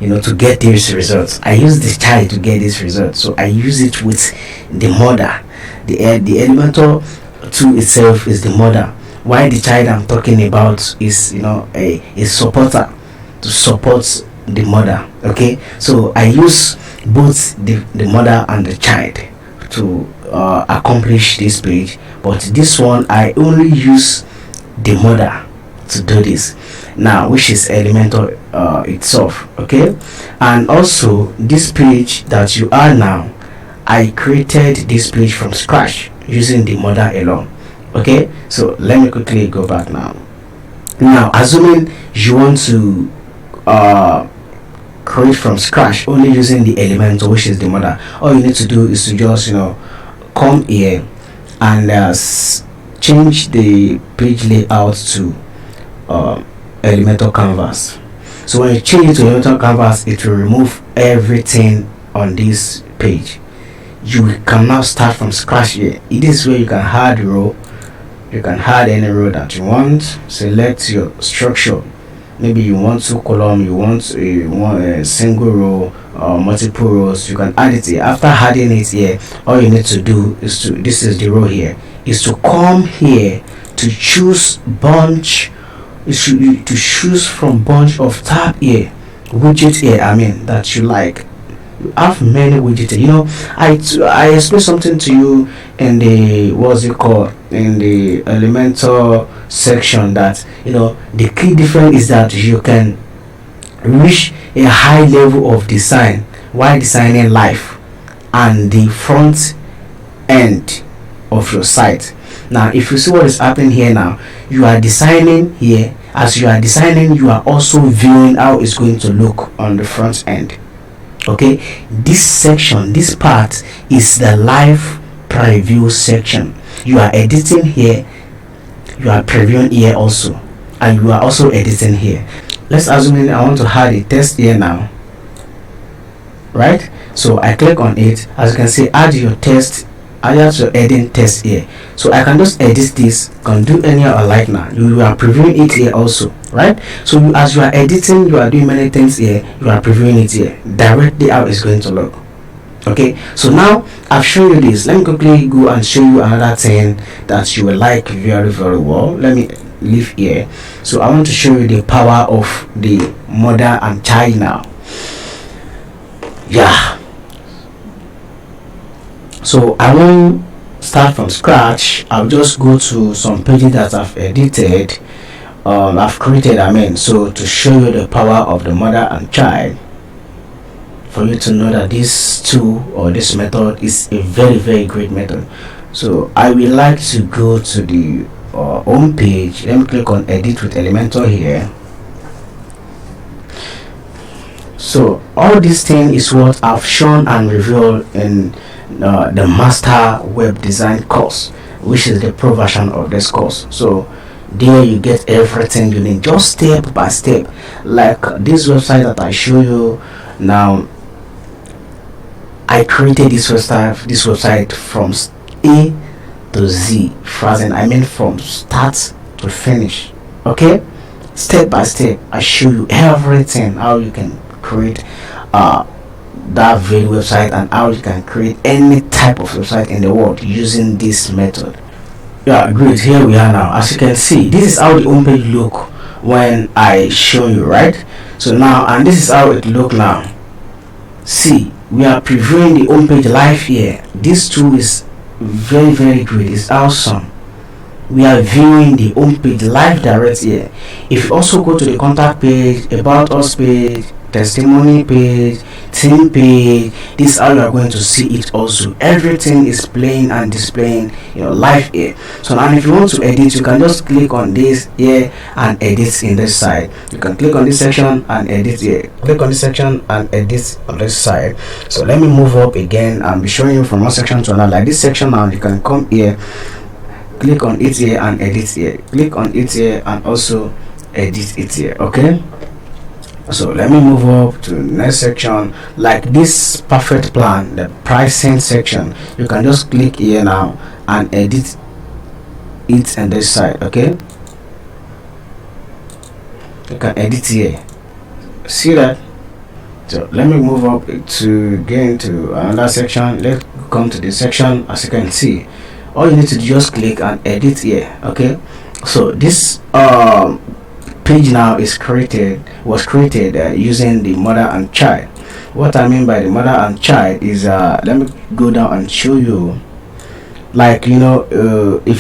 to get these results. I use the child to get this result, so I use it with the mother. The Elementor 2 itself is the mother, while the child I'm talking about is a supporter to support the mother. Okay, so I use both the mother and the child to accomplish this page, but this one I only use the mother to do this now, which is Elementor itself. Okay, and also this page that you are now, I created this page from scratch using the mother alone. Okay, so let me quickly go back now. Assuming you want to create from scratch only using the Elementor, which is the mother, all you need to do is to just come here and change the page layout to Elementor canvas. So when you change it to Elementor canvas, it will remove everything on this page. You can now start from scratch here. It is where you can add row. You can add any row that you want. Select your structure. Maybe you want 2 column, you want a single row or multiple rows. You can add it here. After adding it here, all you need to do is this is the row here, is to come here to choose bunch. To choose from bunch of tab here, widget here, that you like. You have many widgets. I explained something to you in the in the Elementor section, that the key difference is that you can reach a high level of design while designing live and the front end of your site. Now if you see what is happening here now, you are designing here. As you are designing, you are also viewing how it's going to look on the front end. Okay, this section, this part is the live preview section. You are editing here, you are previewing here also, and you are also editing here. Let's assume I want to add a text here now, right? So I click on it. As you can see, add your text. I have to edit text here, so I can just edit this, can do any I like. Now you are previewing it here also, right? So as you are editing, you are doing many things here, you are previewing it here directly how it's going to look. Okay, so now I've shown you this. Let me quickly go and show you another thing that you will like very well. Let me leave here. So I want to show you the power of the mother and child now. Yeah, so I won't start from scratch. I'll just go to some pages that I've edited, I've created, so to show you the power of the mother and child, for you to know that this tool or this method is a very great method. So I will like to go to the home page. Let me click on edit with Elementor here. So all this thing is what I've shown and revealed in the master web design course, which is the pro version of this course. So there you get everything you need, just step by step, like this website that I show you now. I created this website from A to Z, from start to finish. Okay, step by step I show you everything, how you can create that very website and how you can create any type of website in the world using this method. Yeah, great. Here we are now. As you can see, this is how the homepage look when I show you, right? So now, and this is how it look now. See, we are previewing the homepage live here. This tool is very great. It's awesome. We are viewing the home page live direct here. If you also go to the contact page, about us page, testimony page, team page, this is how you are going to see it also. Everything is playing and displaying live here. So now if you want to edit, you can just click on this here and edit in this side. You can click on this section and edit here, click on this section and edit on this side. So let me move up again and be showing you from one section to another. Like this section now, you can come here, click on it here and edit here, click on it here and also edit it here. Okay, so let me move up to the next section. Like this perfect plan, the pricing section, you can just click here now and edit it on this side. Okay, you can edit here, see that? So let me move up to get into another section. Let's come to this section. As you can see, all you need to do, just click and edit here. Okay, so this page now was created using the mother and child. What I mean by the mother and child is let me go down and show you. Like if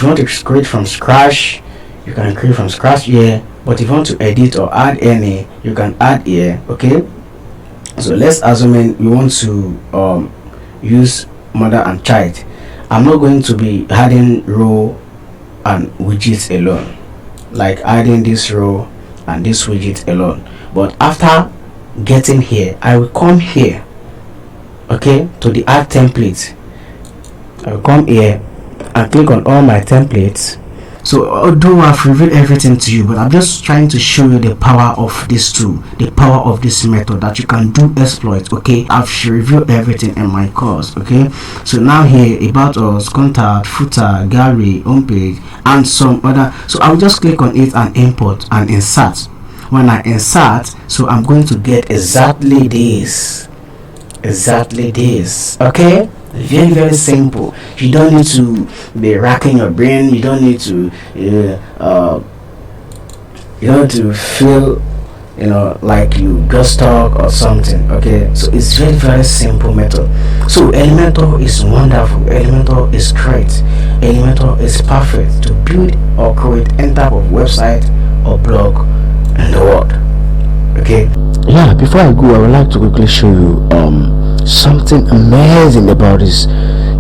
you want to create from scratch, you can create from scratch here, but if you want to edit or add any, you can add here. Okay, so let's assume we want to use mother and child. I'm not going to be adding row and widgets alone, like adding this row and this widget alone. But after getting here, I will come here, okay, to the add template. I will come here and click on all my templates. So although I've revealed everything to you, but I'm just trying to show you the power of this tool, the power of this method, that you can do exploits. Okay, I've revealed everything in my course. Okay, so now here, about us, contact, footer, gallery, homepage, and some other. So I'll just click on it and import and insert. When I insert, so I'm going to get exactly this. Okay, very simple. You don't need to be racking your brain. You don't need to feel like you got stuck or something. Okay, so it's very simple method. So Elementor is wonderful. Elementor is great. Elementor is perfect to build or create any type of website or blog in the world. Okay, yeah, before I go, I would like to quickly show you something amazing about this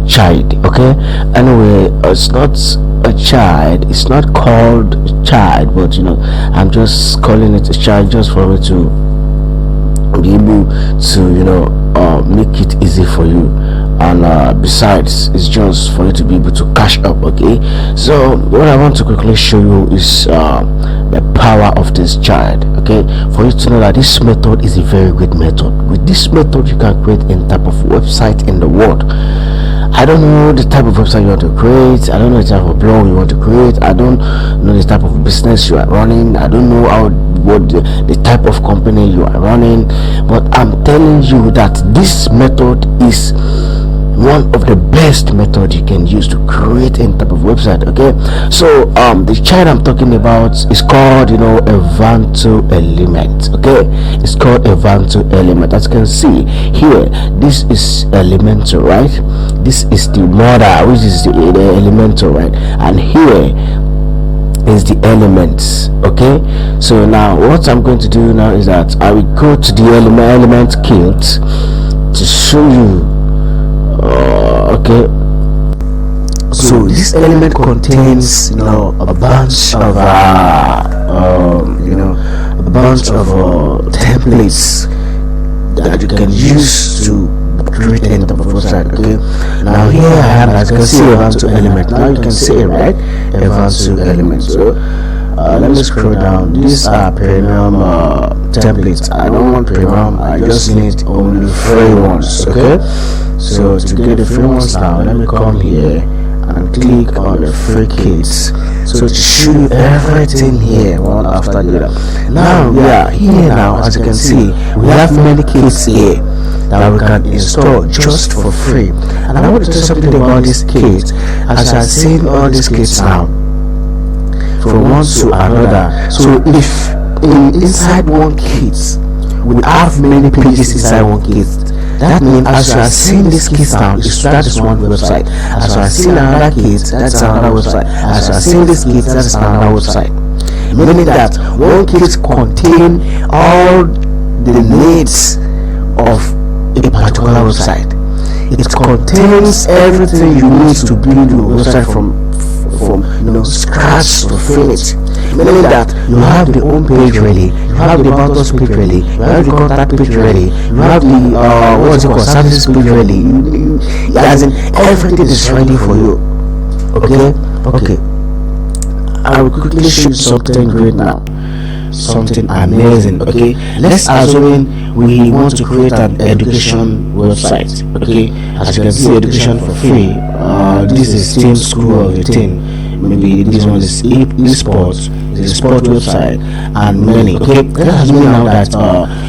child. Okay, anyway, it's not a child, it's not called child, but I'm just calling it a child just for me to be able to make it easy for you, and besides, it's just for you to be able to cash up. Okay, so what I want to quickly show you is the power of this child. Okay, for you to know that this method is a very good method. With this method, you can create any type of website in the world. I don't know the type of website you want to create. I don't know the type of blog you want to create. I don't know the type of business you are running. I don't know what the type of company you are running. But I'm telling you that this method is one of the best methods you can use to create any type of website. Okay, so the child I'm talking about is called Elementor Element. Okay, it's called Elementor Element. As you can see here, this is Elementor, right? This is the mother, which is the Elementor, right? And here is the elements. Okay, so now what I'm going to do now is that I will go to the element kit to show you. Okay, so this element contains a bunch of templates that you can use to create any type of website. Okay, now here I have, as you can see, Elementor Element. Now you can see it, right? Elementor Element. So let me scroll down. These are premium templates. I don't want premium, I just need only free ones. Okay, so to get the free ones now, let me come here and click on the free kits, so to show you everything here one after the other. Now we are here now. As you can see, we have many kits here that we can install just for free. And I want to tell you something about this kit. As I've seen all these kits now, from one to another. So if inside one kit we have many pages inside one kit, That means as you are seeing this kit now, that is one website. As you are seeing another kit, that's another website. As you are seeing this kit, that's another website. Meaning that one kit contains all the needs of a particular website. It contains everything you need to build your website from scratch to finish. Meaning that you have the home page ready, you have the about us page ready, you have the contact page ready, you have the services page ready. As in, everything is ready for you. Okay. I will quickly show you something great now. Something amazing. Okay, let's assume we want to create an education website. Okay, as you can see, education for free. This is Team School of the Team. Maybe this one is esports, the sport website, and many. Okay, let's assume now that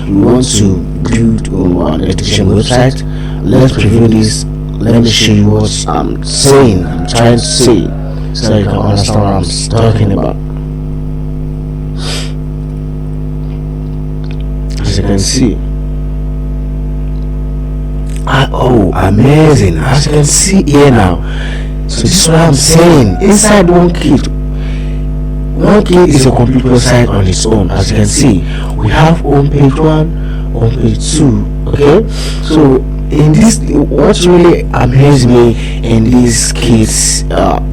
we want to build an education website. Let's preview this. Let me show you what I'm trying to say, so you can understand what I'm talking about. As you can see, amazing. As you can see here now, so this is what I'm saying. Inside one kit is a complete website on its own. As you can see, we have home page 1, home page 2. Okay, so in this, what really amazes me in these kits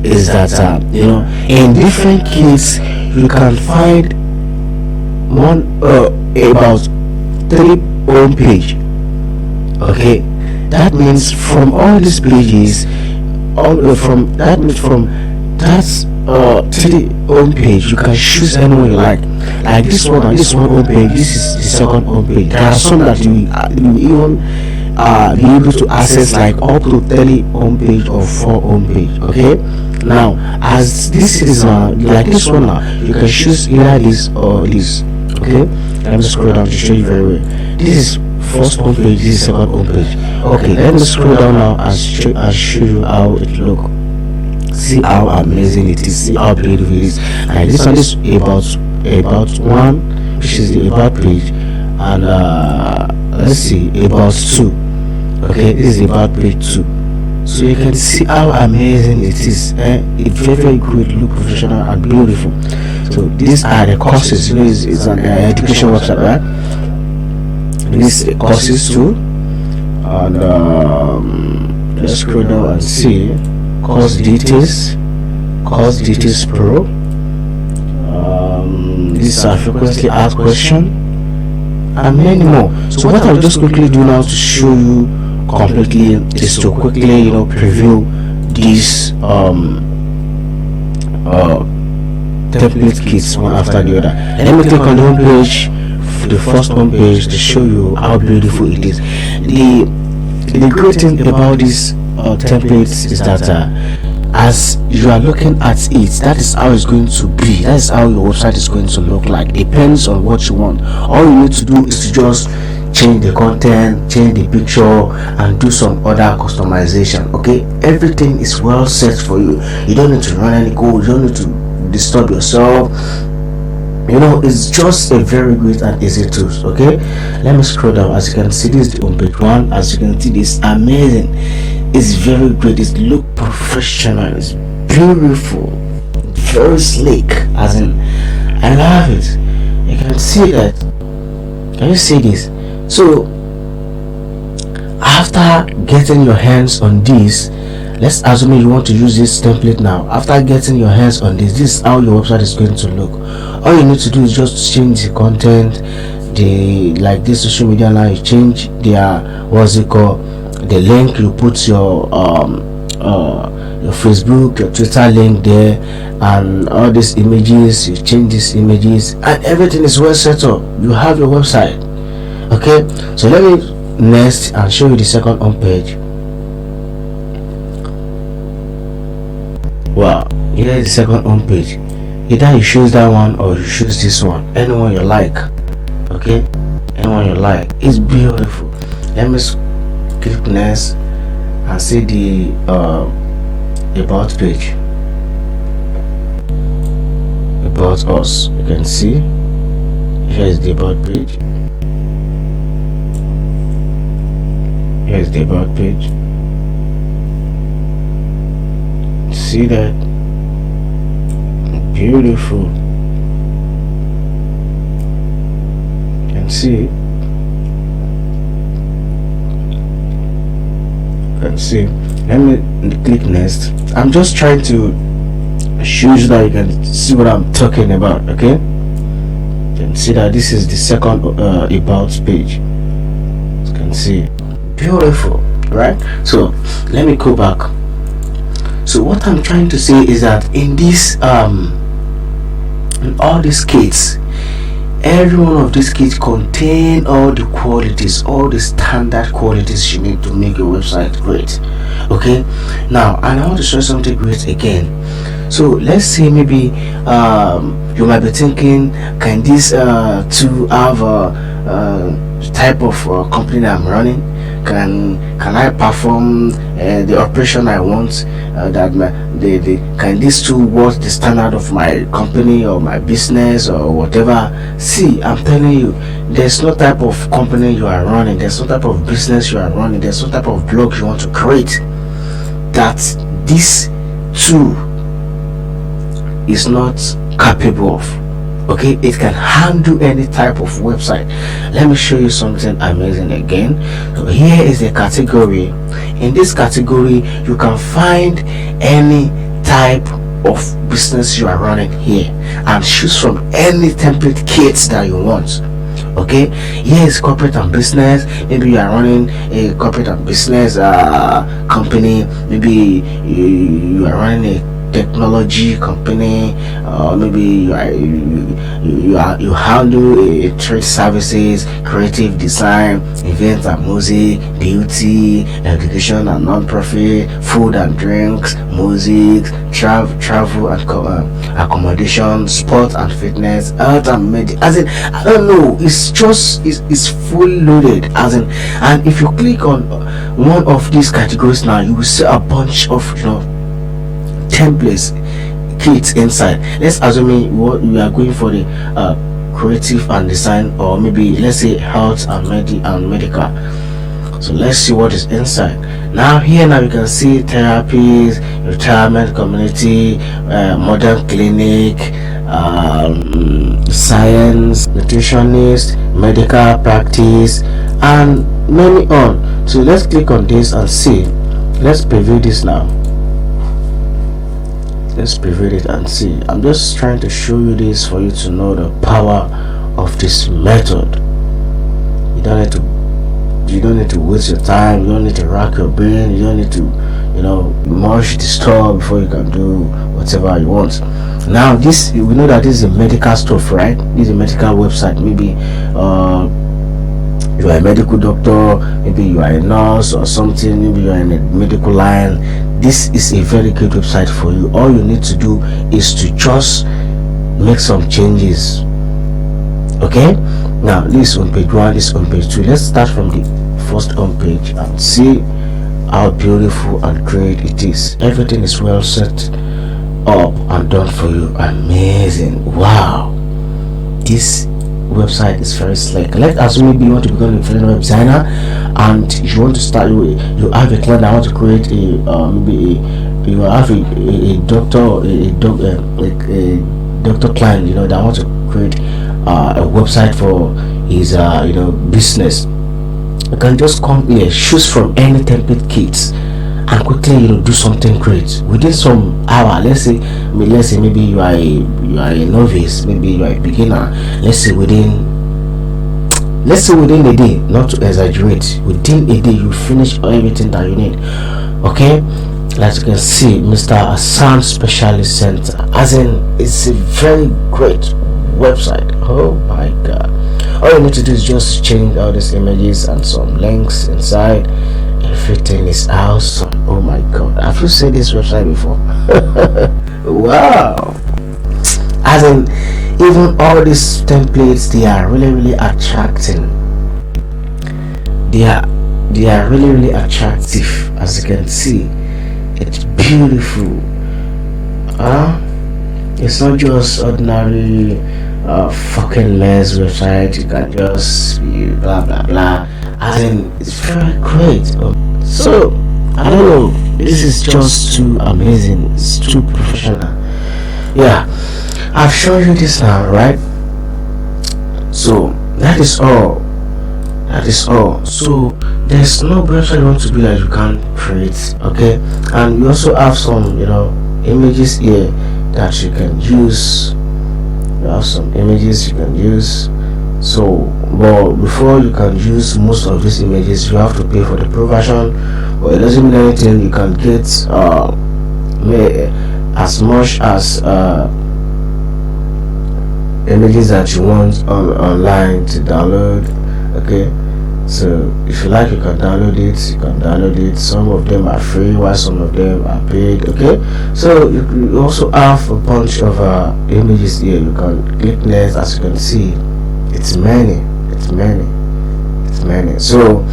is that in different kits you can find one about 3 home page. Okay, that means from all these pages, from that 3 home page, you can choose anyone you like this one and this one home page. This is the second home page. There are some that you even be able to access like up to 30 home page or 4 home page. Okay, now as this is like this one now, you can choose either this or this. Okay, let me scroll down to show you very well. This is first home page, this is second home page. Okay, let me scroll down now and show you how it look. See how amazing it is, see how beautiful it is. And this one is about 1, which is the about page, and let's see, about 2. Okay, this is about page 2. So you can see how amazing it is. It's very good, look professional and beautiful. So these are the courses. It's an education website, right? These courses too. And let's scroll down and see course details pro. These are frequently asked questions and many more. So what I'll just quickly do now to show you completely is to quickly preview these template kits one after the other. And let me click on the home page, the first home page, to show you how beautiful it is. The great thing about these templates is that as you are looking at it, that is how it's going to be. That is how your website is going to look like. Depends on what you want. All you need to do is to just change the content, change the picture, and do some other customization. Okay, everything is well set for you. You don't need to run any code, you don't need to disturb yourself. It's just a very great and easy tool. Okay, let me scroll down. As you can see, this is the home page 1. As you can see, this is amazing. It's very great. It looks professional. It's beautiful, very sleek. As in, I love it. You can see that. Can you see this? So after getting your hands on this, let's assume you want to use this template now. After getting your hands on this is how your website is going to look. All you need to do is just change the content. Like this social media now, you change their the link. You put your Facebook, your Twitter link there, and all these images. You change these images, and everything is well set up. You have your website. Okay, so let me next and show you the second home page. Wow, here is the second home page. Either you choose that one or you choose this one, anyone you like. Okay, anyone you like. It's beautiful. Let me click next and see the about page, about us. You can see here is the about page. Here's the about page. See that? Beautiful. You can see. Let me click next. I'm just trying to show you so that you can see what I'm talking about. Okay, you can see that this is the second about page. You can see, beautiful, right? So let me go back. So what I'm trying to say is that in this in all these kits, every one of these kits contain all the qualities, all the standard qualities you need to make your website great. Okay, now, and I want to show something great again. So let's say maybe you might be thinking, can this tool have a type of company I'm running? Can I perform the operation I want? Can this tool work the standard of my company or my business or whatever? See, I'm telling you, there's no type of company you are running, there's no type of business you are running, there's no type of blog you want to create that this tool is not capable of. Okay, it can handle any type of website. Let me show you something amazing again. So here is a category. In this category you can find any type of business you are running here and choose from any template kits that you want. Okay, here is corporate and business. Maybe you are running a corporate and business company. Maybe you are running a technology company, maybe you handle a trade services, creative design, events and music, beauty, education and non-profit, food and drinks, music, travel and accommodation, sport and fitness, health and medical. As in, I don't know, it's just it's fully loaded. As in, and if you click on one of these categories now, you will see a bunch of templates kits inside. Let's assume what we are going for the creative and design, or maybe let's say health and medical. So let's see what is inside. Now here you can see therapies, retirement community, modern clinic, science, nutritionist, medical practice, and many on. So let's click on this and see. Let's preview this now. Let's preview it and see. I'm just trying to show you this for you to know the power of this method. You don't need to waste your time, you don't need to rack your brain, you don't need to merge the store before you can do whatever you want. Now this, we know that this is a medical stuff, right? This is a medical website. Maybe you are a medical doctor, maybe you are a nurse or something, maybe you are in a medical line. This is a very good website for you. All you need to do is to just make some changes. Okay, now this on page 1, this on page 2. Let's start from the first home page and see how beautiful and great it is. Everything is well set up and done for you. Amazing. Wow, this website is very slick. Let's assume maybe you want to become a freelance web designer and you want to start, you have a client that want to create a maybe you have a doctor, a doctor client, that want to create a website for his business. You can just come here, choose from any template kits and quickly do something great within some hour. Let's say maybe you are a novice, maybe you are a beginner. Let's say within a day, not to exaggerate, within a day you finish everything that you need. Okay, like you can see, Mr. Sound Specialist Center, as in, it's a very great website. Oh my god, all you need to do is just change all these images and some links inside. Everything is awesome. Oh my god, have you seen this website before? Wow, as in, even all these templates, they are really attracting. They are really attractive. As you can see, it's beautiful. It's not just ordinary fucking mess website. You can just be blah blah blah as in it's very great. So I don't know, this is just too amazing, it's too professional. Yeah, I've shown you this now, right? So that is all. So there's no website you want to be that you can't create, okay? And we also have some, images here that you can use. You have some images you can use. So, but before you can use most of these images, you have to pay for the pro version. But it doesn't mean anything. You can get as much as images that you want online to download. Okay, so if you like, you can download it. Some of them are free while some of them are paid. Okay, so you also have a bunch of images here. You can click next. As you can see, it's many. So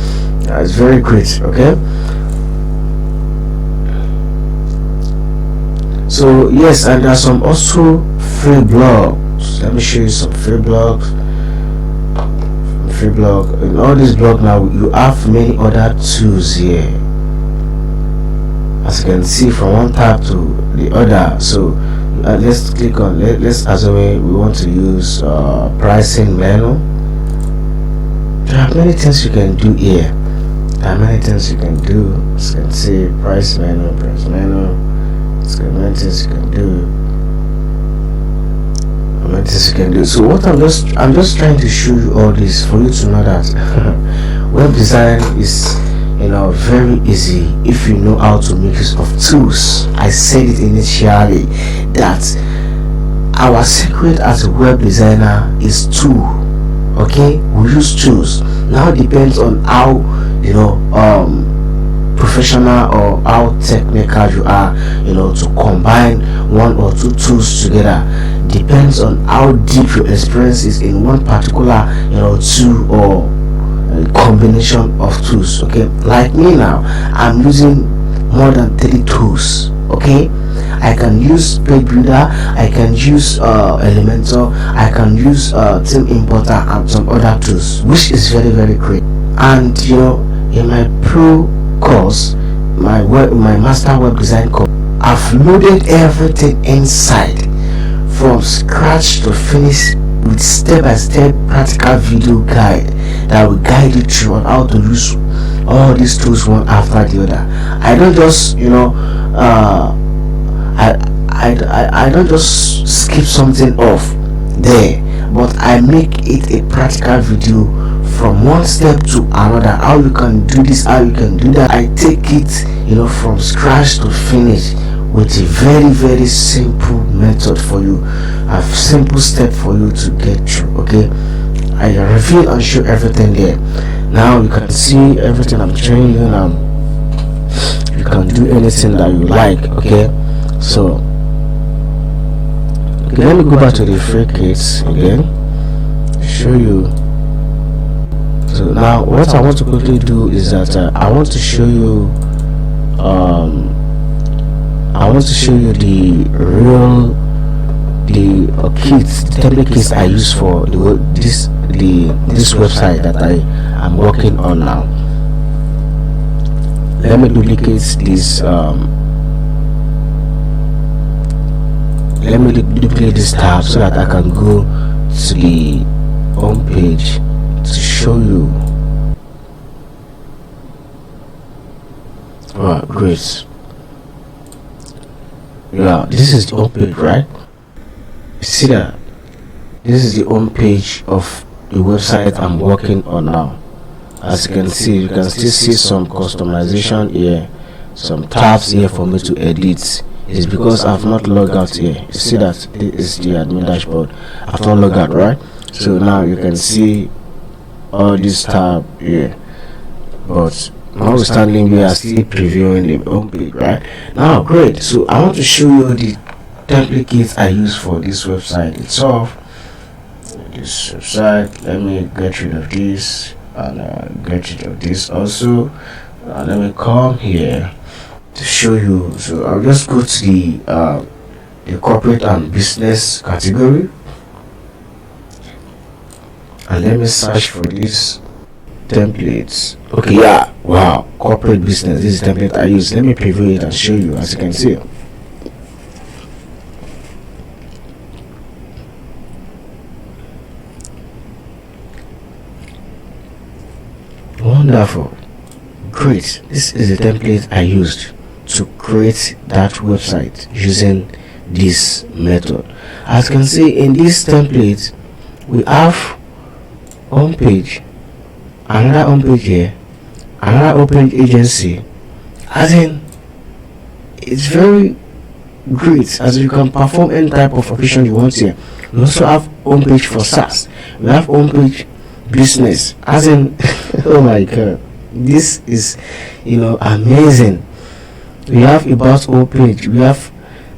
it's very great. Okay, so yes, and there are some also free blogs. Let me show you some free blogs. In all these blogs now, you have many other tools here, as you can see, from one tab to the other. So let's click on, let's assume we want to use pricing menu. There are many things you can do here. As you can see, price menu. There's many things you can do. So what I'm just trying to show you all this for you to know that web design is very easy if you know how to make use of tools. I said it initially that our secret as a web designer is tool. Okay, we use tools. Now it depends on how professional or how technical you are, to combine one or two tools together. Depends on how deep your experience is in one particular tool or combination of tools. Okay, like me now, I'm using more than 30 tools. Okay, I can use page builder, I can use Elementor, I can use theme importer and some other tools, which is very, very great. And in my pro course, my master web design course, I've loaded everything inside from scratch to finish with step-by-step practical video guide that will guide you through on how to use all these tools one after the other. I don't just I don't just skip something off there, but I make it a practical video from one step to another, how you can do this, how you can do that. I take it from scratch to finish with a very, very simple method for you, a simple step for you to get through. Okay, I reveal and show everything there. Now you can see everything I'm showing you. Now you can do anything that you like. Okay, so let me go back to the free kits again, show you. So now what I want to quickly do is that I want to show you the kits, the template kits I use for this website that I am working on now. Let me duplicate this tab so that I can go to the home page to show you. Alright, great. Yeah, this is the home page, right? You see that? This is the home page of the website I'm working on now. As you can see, you can still see some customization here, some tabs here for me to edit. It's because I've not logged out here. You see that this is the admin dashboard. I've not logged out, right? So now you can see all this tab here, but notwithstanding, we are still previewing the home page, right? Now, great. So I want to show you the template kits I use for this website itself. This website, let me get rid of this and get rid of this also. Let me come here to show you. So I'll just go to the corporate and business category, and let me search for this templates. Okay, yeah, wow, corporate business. This is the template I use. Let me preview it and show you. As you can see, wonderful, great. This is the template I used to create that website using this method. As you can see in this template, we have home page, another home page here, another open agency. As in, it's very great, as you can perform any type of operation you want here. We also have home page for SaaS. We have home page business. As in, oh my god, this is amazing. We have about home page. We have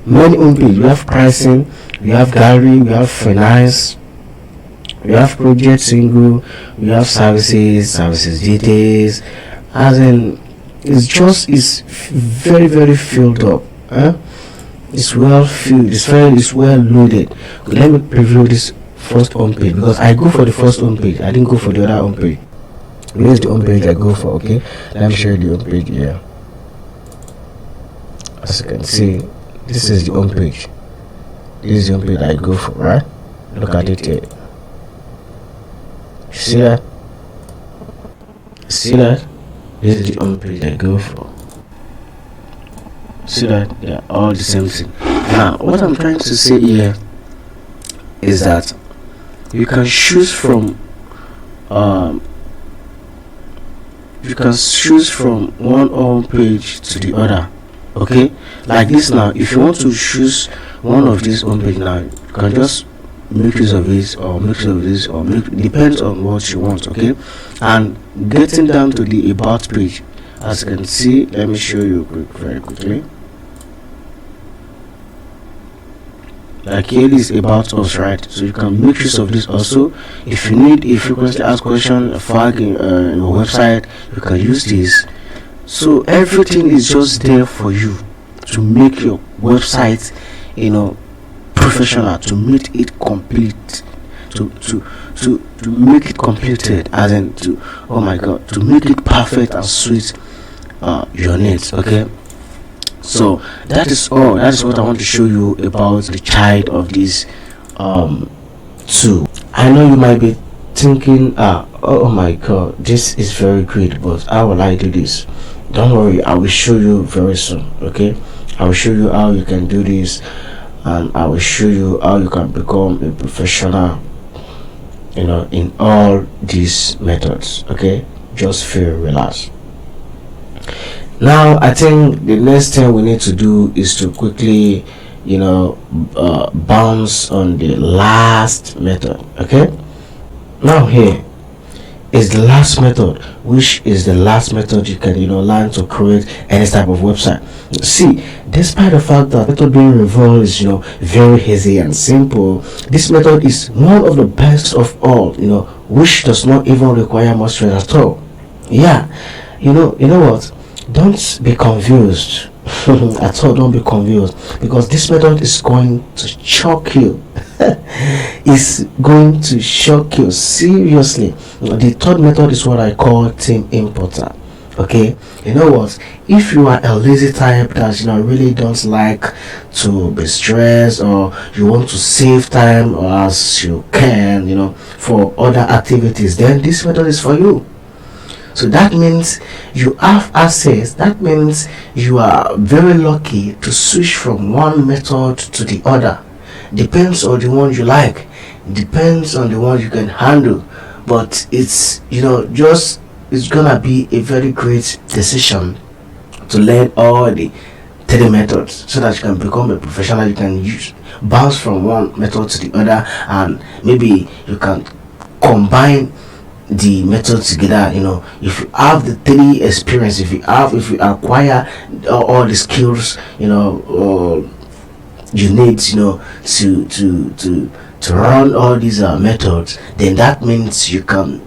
many home page. We have pricing. We have gallery. We have finance. We have project single. We have services details. As in, it's very very filled up. It's well filled. It's well loaded. Okay, let me preview this first home page, because I go for the first home page. I didn't go for the other home page. Here's the home page I go for. Okay, let me show you the home page here. As you can see, this is the home page. This is the home page I go for, right? Look at it here. See that? See that? This is the home page I go for. See that? They're all the same thing. Now, what I'm trying to say here is that you can choose from one home page to the other. Okay, like this. Now if you want to choose one of these home page, now you can just make use of this or make use of this, or depends on what you want. Okay, and getting down to the about page, as you can see, let me show you very quickly. Like here is about us, right? So you can make use of this also. If you need a frequently asked question flag in your website, you can use this. So everything is just there for you to make your website professional, to make it complete, to make it completed, as in to make it perfect and suit your needs. Okay, so that is all. That is what I want to show you about the child of this tool. I know you might be thinking, oh my god, this is very great, but how will I do this? Don't worry, I will show you very soon. Okay, I will show you how you can do this, and I will show you how you can become a professional in all these methods. Okay, just feel relaxed. Now I think the next thing we need to do is to quickly bounce on the last method. Okay, now here is the last method, which is the last method you can learn to create any type of website. See, despite the fact that method being revolved is very easy and simple, this method is one of the best of all, which does not even require much strength at all. Yeah, you know what, don't be confused at all. Don't be confused, because this method is going to shock you. It's going to shock you seriously. The third method is what I call team importer. Okay, you know what, if you are a lazy type that really don't like to be stressed, or you want to save time or as you can for other activities, then this method is for you. So that means you have access. That means you are very lucky to switch from one method to the other. Depends on the one you like, depends on the one you can handle, but it's it's gonna be a very great decision to learn all the 3 methods, so that you can become a professional. You can bounce from one method to the other, and maybe you can combine the methods together. If you have the 3 experience, if you acquire all the skills you need to run all these methods, then that means you can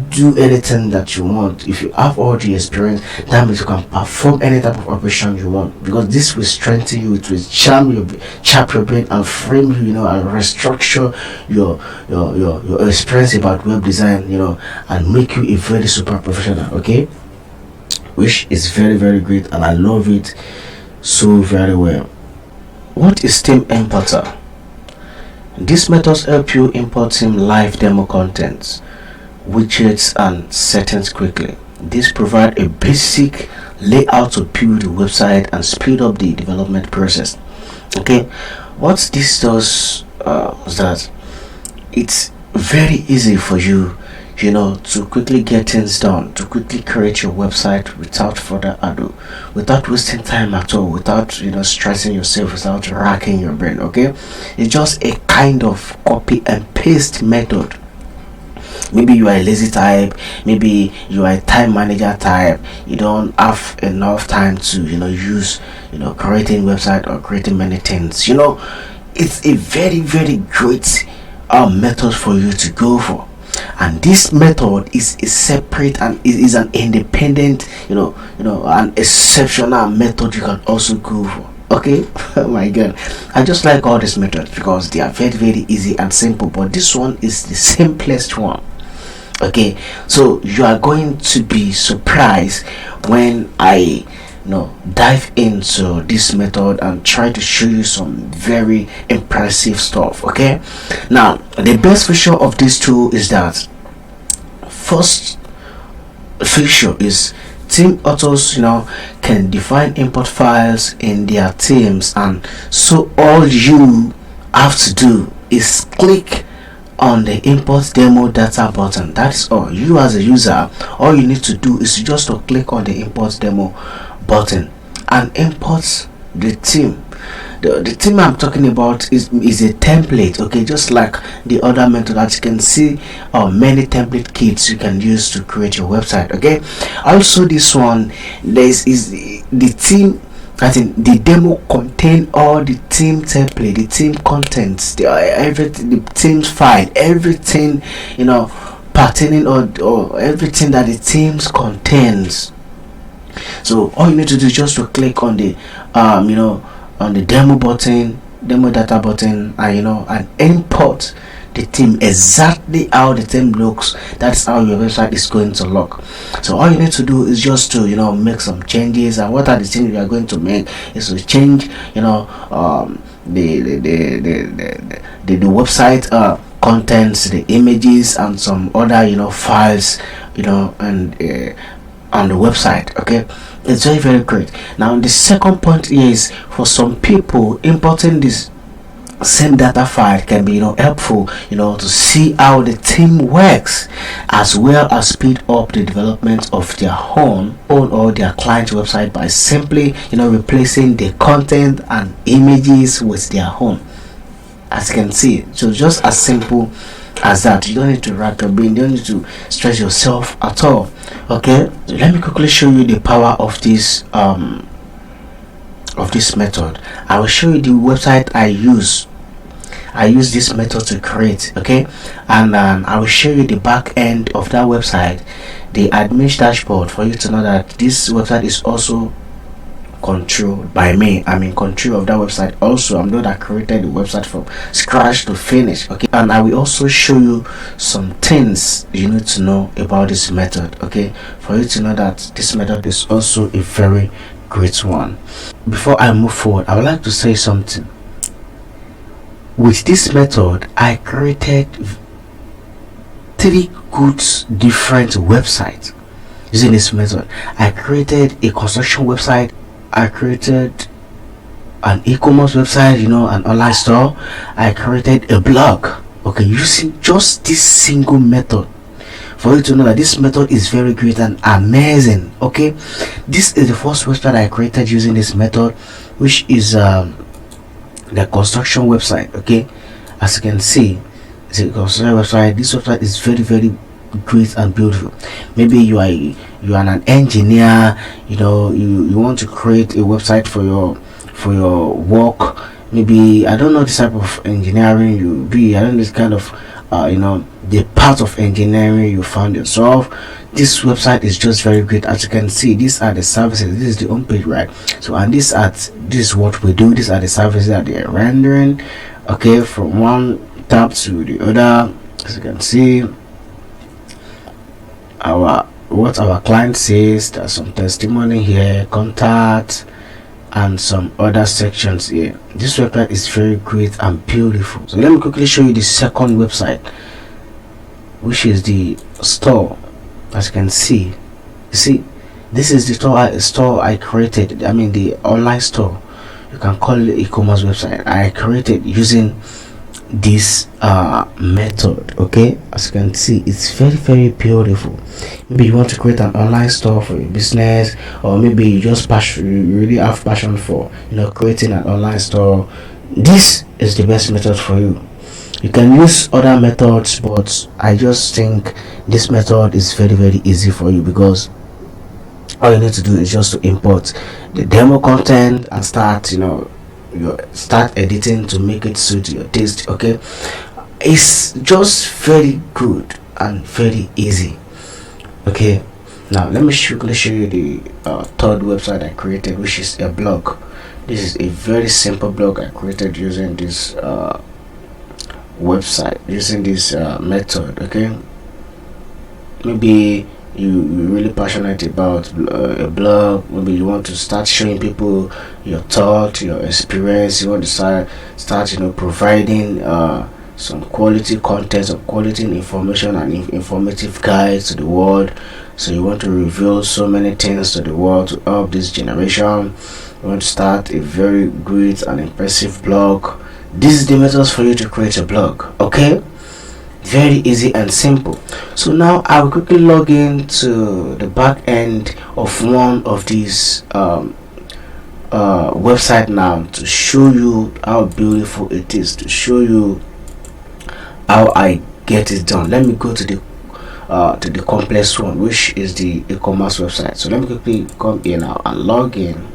do anything that you want. If you have all the experience, that means you can perform any type of operation you want, because this will strengthen you, it will chap your brain and frame you, and restructure your experience about web design, and make you a very super professional. Okay, which is very, very great, and I love it so very well. What is theme importer? These methods help you import theme live demo contents, widgets and settings quickly. These provide a basic layout to build the website and speed up the development process. Okay, what this does is that it's very easy for you, to quickly get things done, to quickly create your website without further ado, without wasting time at all, without stressing yourself, without racking your brain. Okay, it's just a kind of copy and paste method. Maybe you are a lazy type, maybe you are a time manager type, you don't have enough time to use creating website or creating many things. It's a very, very great method for you to go for. And this method is a separate and is an independent, an exceptional method you can also go for. Okay, oh my god, I just like all these methods because they are very, very easy and simple, but this one is the simplest one. Okay, so you are going to be surprised when I dive into this method and try to show you some very impressive stuff. Okay, now the best feature of this tool is that first feature is theme authors can define import files in their themes, and so all you have to do is click on the import demo data button. That's all. You as a user, all you need to do is just to click on the import demo button and import the theme. The theme I'm talking about is a template. Okay, just like the other method that you can see, many template kits you can use to create your website. Okay, also this one, is the theme. I think the demo contain all the theme template, the theme contents, everything, the themes file, everything pertaining or everything that the themes contains. So all you need to do is just to click on the on the demo button, demo data button, and import the theme exactly how the theme looks. That's how your website is going to look. So all you need to do is just to make some changes. And what are the things you are going to make is to change the website contents, the images, and some other files and on the website. Okay, it's very, very great. Now the second point is, for some people, importing this same data file can be helpful to see how the theme works, as well as speed up the development of their own or their client's website by simply replacing the content and images with their own, as you can see. So just as simple as that. You don't need to rack your brain, you don't need to stress yourself at all. Okay, so let me quickly show you the power of this method. I will show you the website I use this method to create. Okay, and I will show you the back end of that website, the admin dashboard, for you to know that this website is also controlled by me. I'm in control of that website also. I'm the one that created the website from scratch to finish. Okay, and I will also show you some things you need to know about this method, okay, for you to know that this method is also a very great one. Before I move forward, I would like to say something. With this method, I created 3 good different websites using this method. I created a construction website, I created an e-commerce website, an online store, I created a blog, okay, using just this single method. For you to know that this method is very great and amazing. Okay, this is the first website I created using this method, which is the construction website. Okay, as you can see, it's a construction website. This website is very, very great and beautiful. Maybe you are an engineer, you want to create a website for your work. Maybe I don't know the type of engineering you be, I don't know this kind of the part of engineering you found yourself, this website is just very great. As you can see, these are the services. This is the home page, right? So, and this is what we do. These are the services that they are rendering, okay, from one tab to the other. As you can see, what our client says. There's some testimony here, contact, and some other sections here. This website is very great and beautiful. So let me quickly show you the second website, which is the store. As you can see, this is the store I created. I mean, the online store, you can call it e-commerce website, I created using this method. Okay, as you can see, it's very beautiful. Maybe you want to create an online store for your business, or maybe you really have passion for creating an online store. This is the best method for you. You can use other methods, but I just think this method is very easy for you, because all you need to do is just to import the demo content and start start editing to make it suit your taste. Okay, it's just very good and very easy. Okay, now let me quickly show you the third website I created, which is a blog. This is a very simple blog I created using this website, using this method. Okay, maybe you're really passionate about a blog. Maybe you want to start showing people your thought, your experience. You want to start providing some quality content, some quality information and informative guides to the world. So you want to reveal so many things to the world to help this generation. You want to start a very great and impressive blog. This is the methods for you to create a blog. Okay, very easy and simple. So now I will quickly log into the back end of one of these website now, to show you how beautiful it is, to show you how I get it done. Let me go to the complex one, which is the e-commerce website. So let me quickly come in now and log in.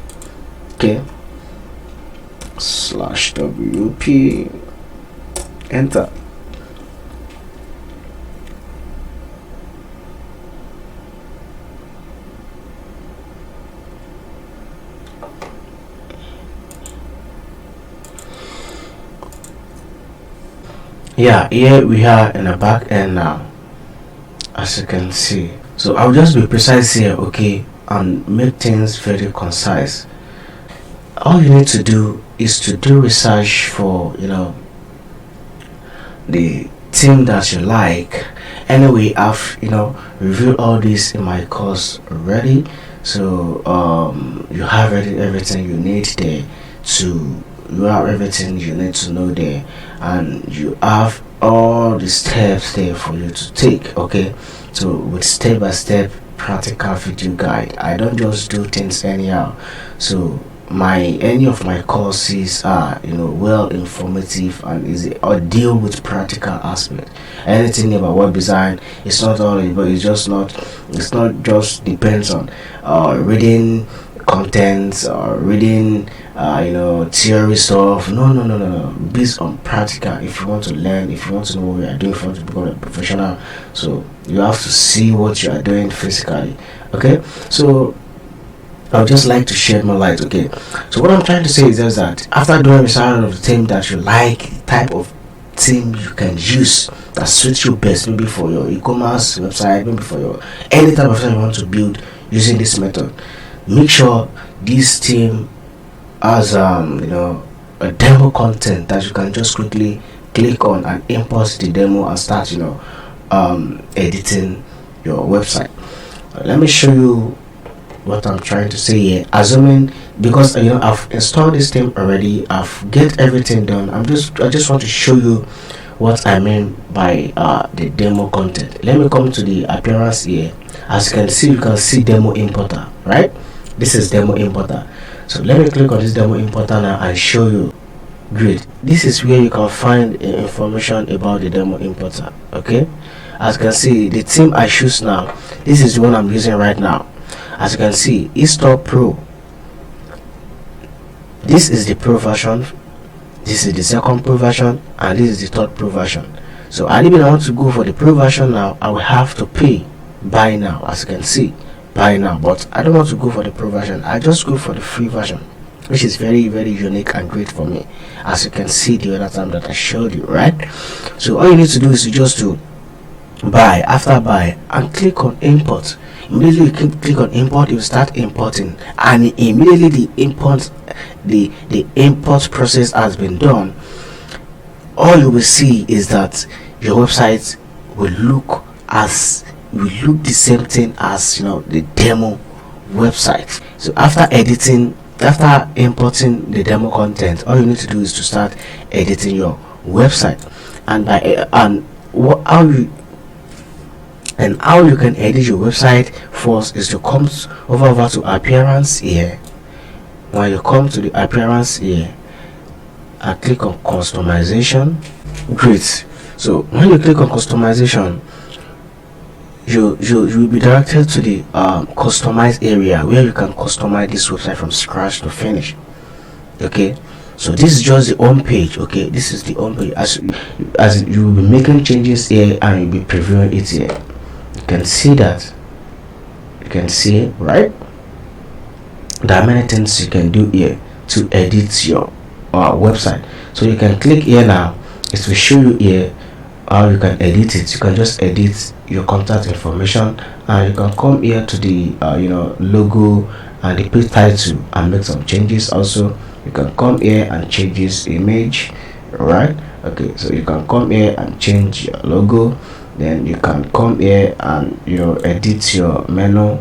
Okay, /WP, enter. Yeah, here we are in the back end now, as you can see. So I'll just be precise here, okay, and make things very concise. All you need to do is to do research for the theme that you like. Anyway, I've reviewed all this in my course already, so you have everything you need there you have everything you need to know there, and you have all the steps there for you to take. Okay, so with step-by-step practical video guide. I don't just do things anyhow. So any of my courses are well informative and easy, or deal with practical aspect. Anything about web design, it's not all, but it's not just depends on reading contents or reading theory stuff. No, based on practical. If you want to learn, if you want to know what you are doing, if you want to become a professional, so you have to see what you are doing physically. Okay, so I would just like to shed more light. Okay, so what I'm trying to say is just that after doing research of the theme that you like, the type of theme you can use that suits you best, maybe for your e-commerce website, maybe for your any type of thing you want to build using this method, make sure this theme has a demo content that you can just quickly click on and import the demo and start editing your website. Let me show you what I'm trying to say here. Assuming, because I've installed this theme already, I've get everything done, I just want to show you what I mean by the demo content. Let me come to the appearance here. As you can see demo importer, right? This is demo importer. So let me click on this demo importer now and show you. Great, this is where you can find information about the demo importer. Okay, as you can see, the theme I choose now, this is the one I'm using right now. As you can see, Elementor Pro. This is the Pro version. This is the second pro version, and this is the third pro version. So I want to go for the pro version now. I will have to pay buy now, as you can see, buy now. But I don't want to go for the pro version. I just go for the free version, which is very unique and great for me, as you can see the other time that I showed you, right? So all you need to do is just to buy. After buy, and click on import. Immediately you click on import, you start importing, and immediately the import process has been done. All you will see is that your website will look the same thing as the demo website. So after importing the demo content, all you need to do is to start editing your website. How you can edit your website first is to come over to appearance here. When you come to the appearance here and click on customization, great. So when you click on customization, you will be directed to the customize area, where you can customize this website from scratch to finish. Okay, so this is just the home page. Okay, this is the home page. As you will be making changes here and you'll be previewing it here. You can see that. You can see, right? There are many things you can do here to edit your website. So you can click here now. It will show you here how you can edit it. You can just edit your contact information, and you can come here to the logo and the page title and make some changes. Also, you can come here and change this image, right? Okay, so you can come here and change your logo. Then you can come here and edit your menu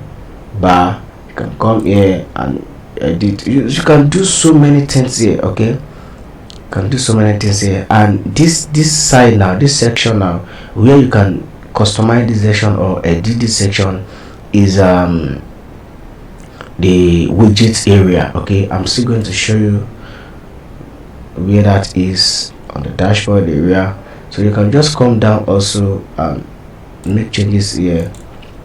bar. You can come here and edit. You can do so many things here. Okay, you can do so many things here. And this side now, this section now, where you can customize this section or edit this section, is the widgets area. Okay, I'm still going to show you where that is on the dashboard area. So you can just come down also and make changes here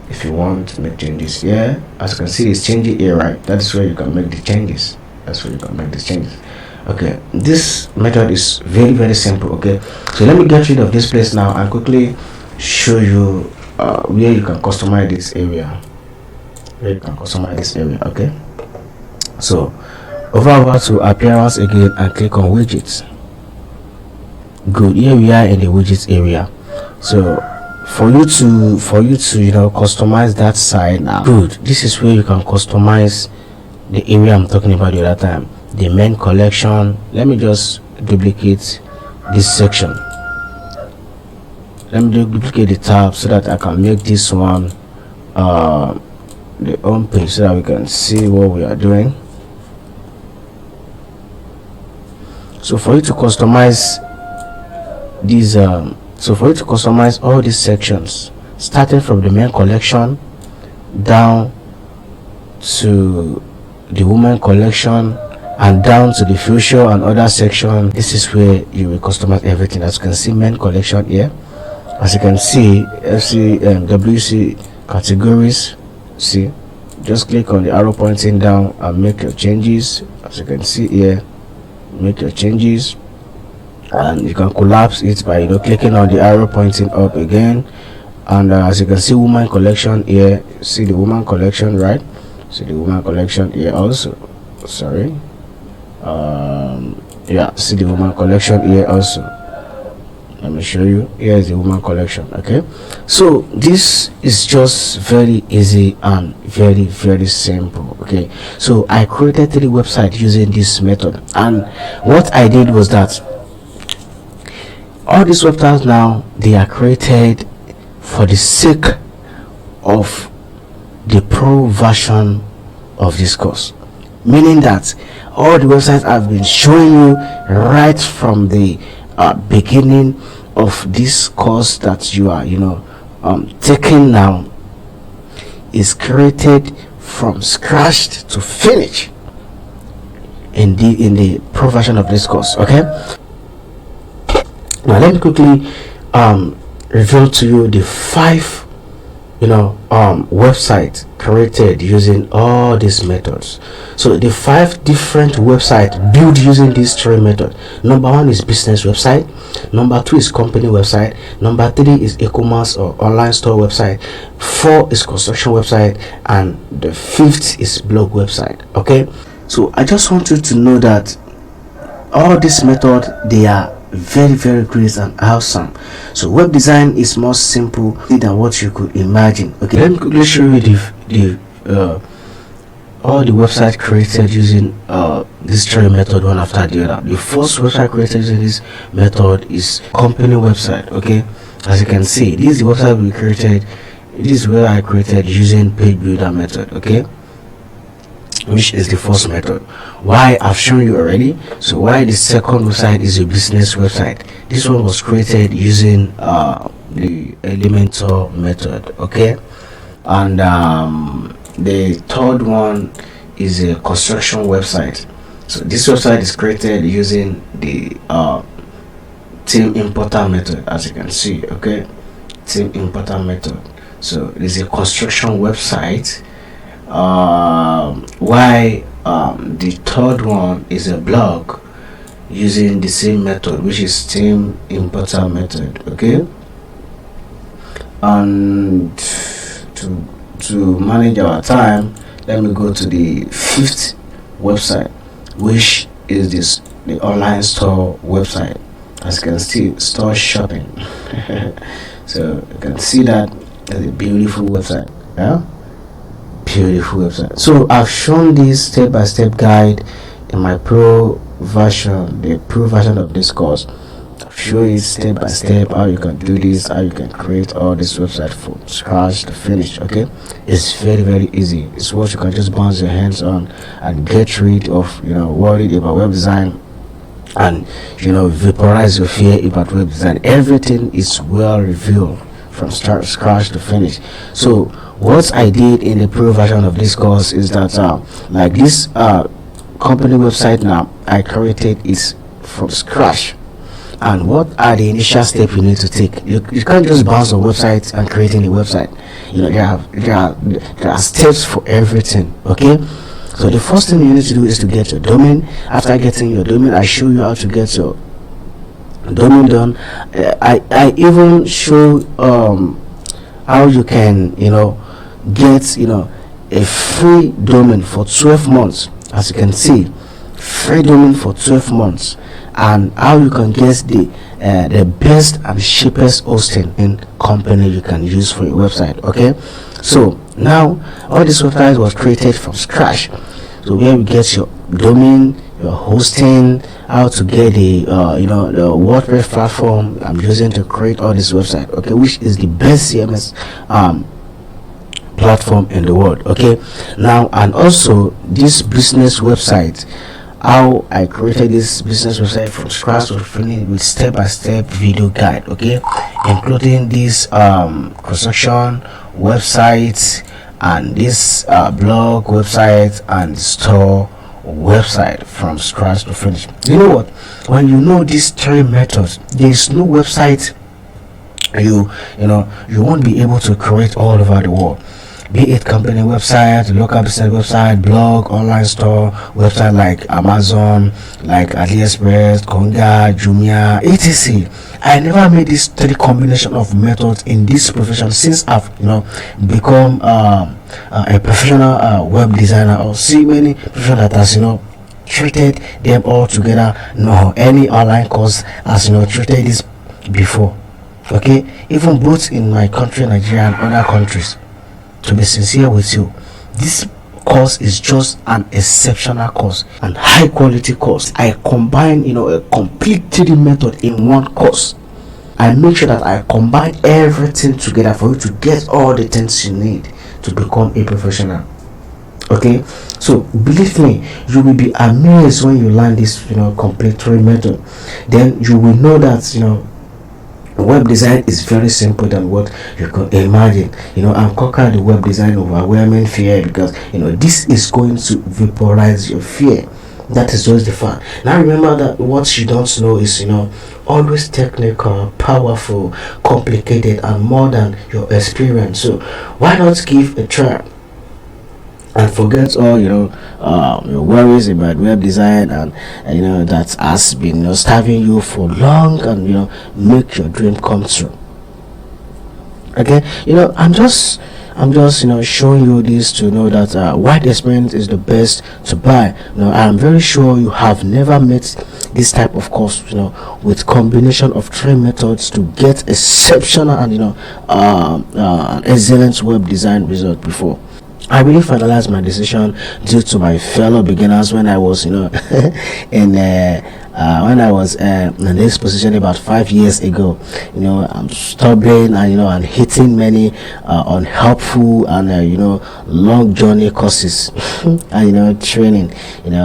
if you want to make changes here. As you can see, it's changing here, right? That's where you can make the changes. That's where you can make the changes. Okay, this method is very simple. Okay, so let me get rid of this place now and quickly show you where you can customize this area. Okay, so over to appearance again and click on widgets. Good, here we are in the widgets area. So for you to customize that side now, good, this is where you can customize the area I'm talking about the other time, the main collection. Let me just duplicate this section. Let me duplicate the tab so that I can make this one the home page, so that we can see what we are doing. So for you to customize these all these sections, starting from the main collection down to the women collection and down to the future and other section, this is where you will customize everything. As you can see, main collection here. As you can see, FC WC categories. See, just click on the arrow pointing down and make your changes. As you can see here, make your changes, and you can collapse it by clicking on the arrow pointing up again. And as you can see, woman collection here, see the woman collection, right? See the woman collection here also. Sorry, yeah, see the woman collection here also. Let me show you. Here is the woman collection. Okay, so this is just very easy and very simple. Okay, so I created 3 websites using this method, and what I did was that all these websites now, they are created for the sake of the pro version of this course, meaning that all the websites I've been showing you right from the beginning of this course that you are taking now is created from scratch to finish in the pro version of this course. Okay, now let me quickly reveal to you the 5 website created using all these methods. So the 5 different websites built using these 3 methods. Number 1 is business website, number 2 is company website, number 3 is e-commerce or online store website, 4 is construction website, and the 5th is blog website. Okay, so I just want you to know that all these methods, they are very, very great and awesome. So web design is more simple than what you could imagine. Okay, let me quickly show you the all the website created using this 3 method, one after the other. The first website created using this method is company website. Okay, as you can see, this is the website we created. This is where I created using page builder method. Okay, which is the first method. Why I've shown you already. So why the second website is a business website. This one was created using the Elementor method. Okay, and the third one is a construction website. So this website is created using the team importer method, as you can see. Okay, team importer method. So it is a construction website. Why the third one is a blog using the same method, which is team importer method. Okay, and to manage our time, let me go to the 5th website, which is the online store website. As you can see, store shopping. So you can see that as a beautiful website. Yeah, beautiful website. So I've shown this step-by-step guide in my pro version, the pro version of this course. I've shown you step by step how you can do this, how you can create all this website from scratch to finish. Okay, it's very, very easy. It's what you can just bounce your hands on and get rid of worried about web design, and vaporize your fear about web design. Everything is well revealed from scratch to finish. So what I did in the pro version of this course is that like this company website, now I created it from scratch. And what are the initial steps you need to take? You can't just bounce a website and creating a website. There are steps for everything. Okay, so the first thing you need to do is to get your domain. After getting your domain, I show you how to get your domain done. I even show how you can get a free domain for 12 months. As you can see, free domain for 12 months, and how you can get the best and cheapest hosting in company you can use for your website. Okay, so now all this website was created from scratch. So where you get your domain, your hosting, how to get the the WordPress platform I'm using to create all this website. Okay, which is the best CMS platform in the world. Okay, now, and also this business website, how I created this business website from scratch to finish with step-by-step video guide. Okay, including this construction website and this blog website and store website from scratch to finish. You know what, when you know these 3 methods, there is no website you won't be able to create all over the world, be it company website, local business website, blog, online store website like Amazon, like AliExpress, Konga, Jumia, etc. I never made this 3 combination of methods in this profession since I've become a professional web designer, or see many professionals that has treated them all together. No, any online course has treated this before. Okay, even both in my country, Nigeria, and other countries. To be sincere with you, this course is just an exceptional course and high quality course. I combine a complete 3D method in one course. I make sure that I combine everything together for you to get all the things you need to become a professional. Okay, so believe me, you will be amazed when you learn this complete 3D method. Then you will know that web design is very simple than what you can imagine. I'm conquering the web design overwhelming fear, because this is going to vaporize your fear. That is just the fact. Now remember that what you don't know is, always technical, powerful, complicated, and more than your experience. So why not give a try and forget all your worries about web design and that has been starving you for long, and make your dream come true. Okay, I'm just showing you this to know that wide experience is the best to buy. I'm very sure you have never met this type of course with combination of 3 methods to get exceptional and excellent web design result before. I really finalized my decision due to my fellow beginners when I was when I was in this position about 5 years ago. I'm stubborn and hitting many unhelpful and long journey courses and training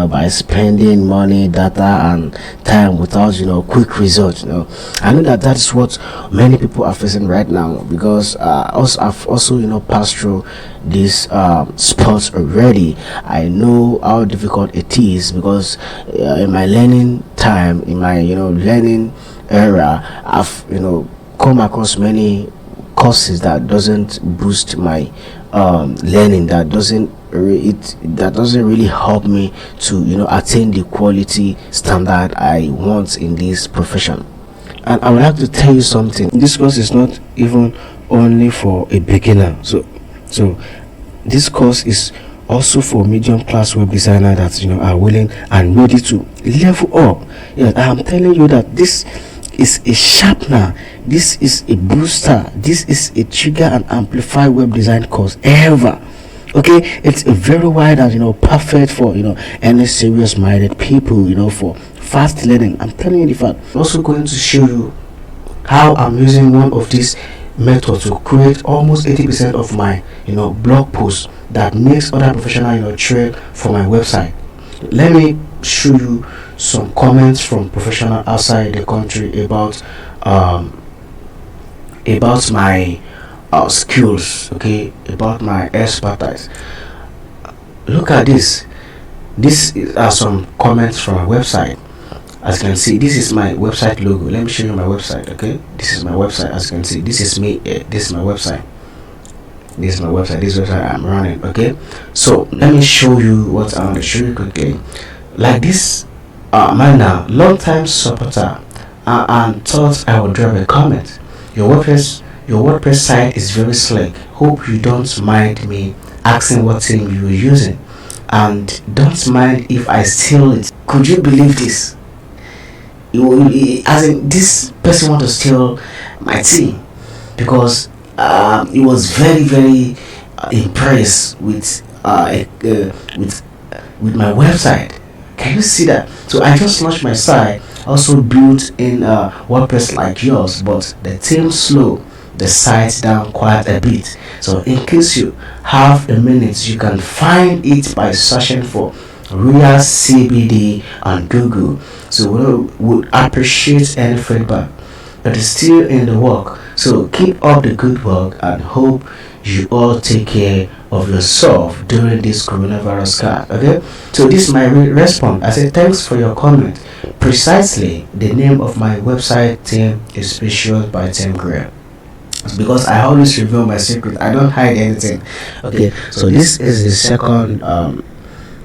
by spending money, data, and time without quick results. I know that is what many people are facing right now, because I've also passed through this sports already. I know how difficult it is, because in my learning time, in my learning era, I've come across many courses that doesn't boost my learning, that doesn't really help me to attain the quality standard I want in this profession. And I would like to tell you something. This course is not even only for a beginner. So this course is also for medium class web designer that are willing and ready to level up. I'm telling you that this is a sharpener, this is a booster, this is a trigger and amplify web design course ever. Okay, it's a very wide and perfect for any serious minded people for fast learning. I'm telling you the fact. I'm also going to show you how I'm using one of these methods to create almost 80% of my blog posts that makes other professional trade for my website. Let me show you some comments from professionals outside the country about my skills, okay, about my expertise. Look at this. These are some comments from my website. As you can see, this is my website logo. Let me show you my website. Okay, this is my website. As you can see, this is me. This is my website. This is my website. This website I'm running. Okay, so let me show you what I want to show you quickly. Like this, man, now long-time supporter, and thought I would drop a comment. Your WordPress site is very slick. Hope you don't mind me asking what theme you are using, and don't mind if I steal it. Could you believe this? As in, this person want to steal my theme because he was very, very impressed with my website. Can you see that? So I just launched my site, also built in WordPress like yours, but the theme slow the site down quite a bit. So in case you have a minute, you can find it by searching for Real CBD on Google. So we would appreciate any feedback. But it's still in the work. So keep up the good work and hope you all take care of yourself during this coronavirus scare. Okay, so this is my response. I say thanks for your comment. Precisely the name of my website theme is Special by Tim Gray, because I always reveal my secret. I don't hide anything. Okay, so this is the second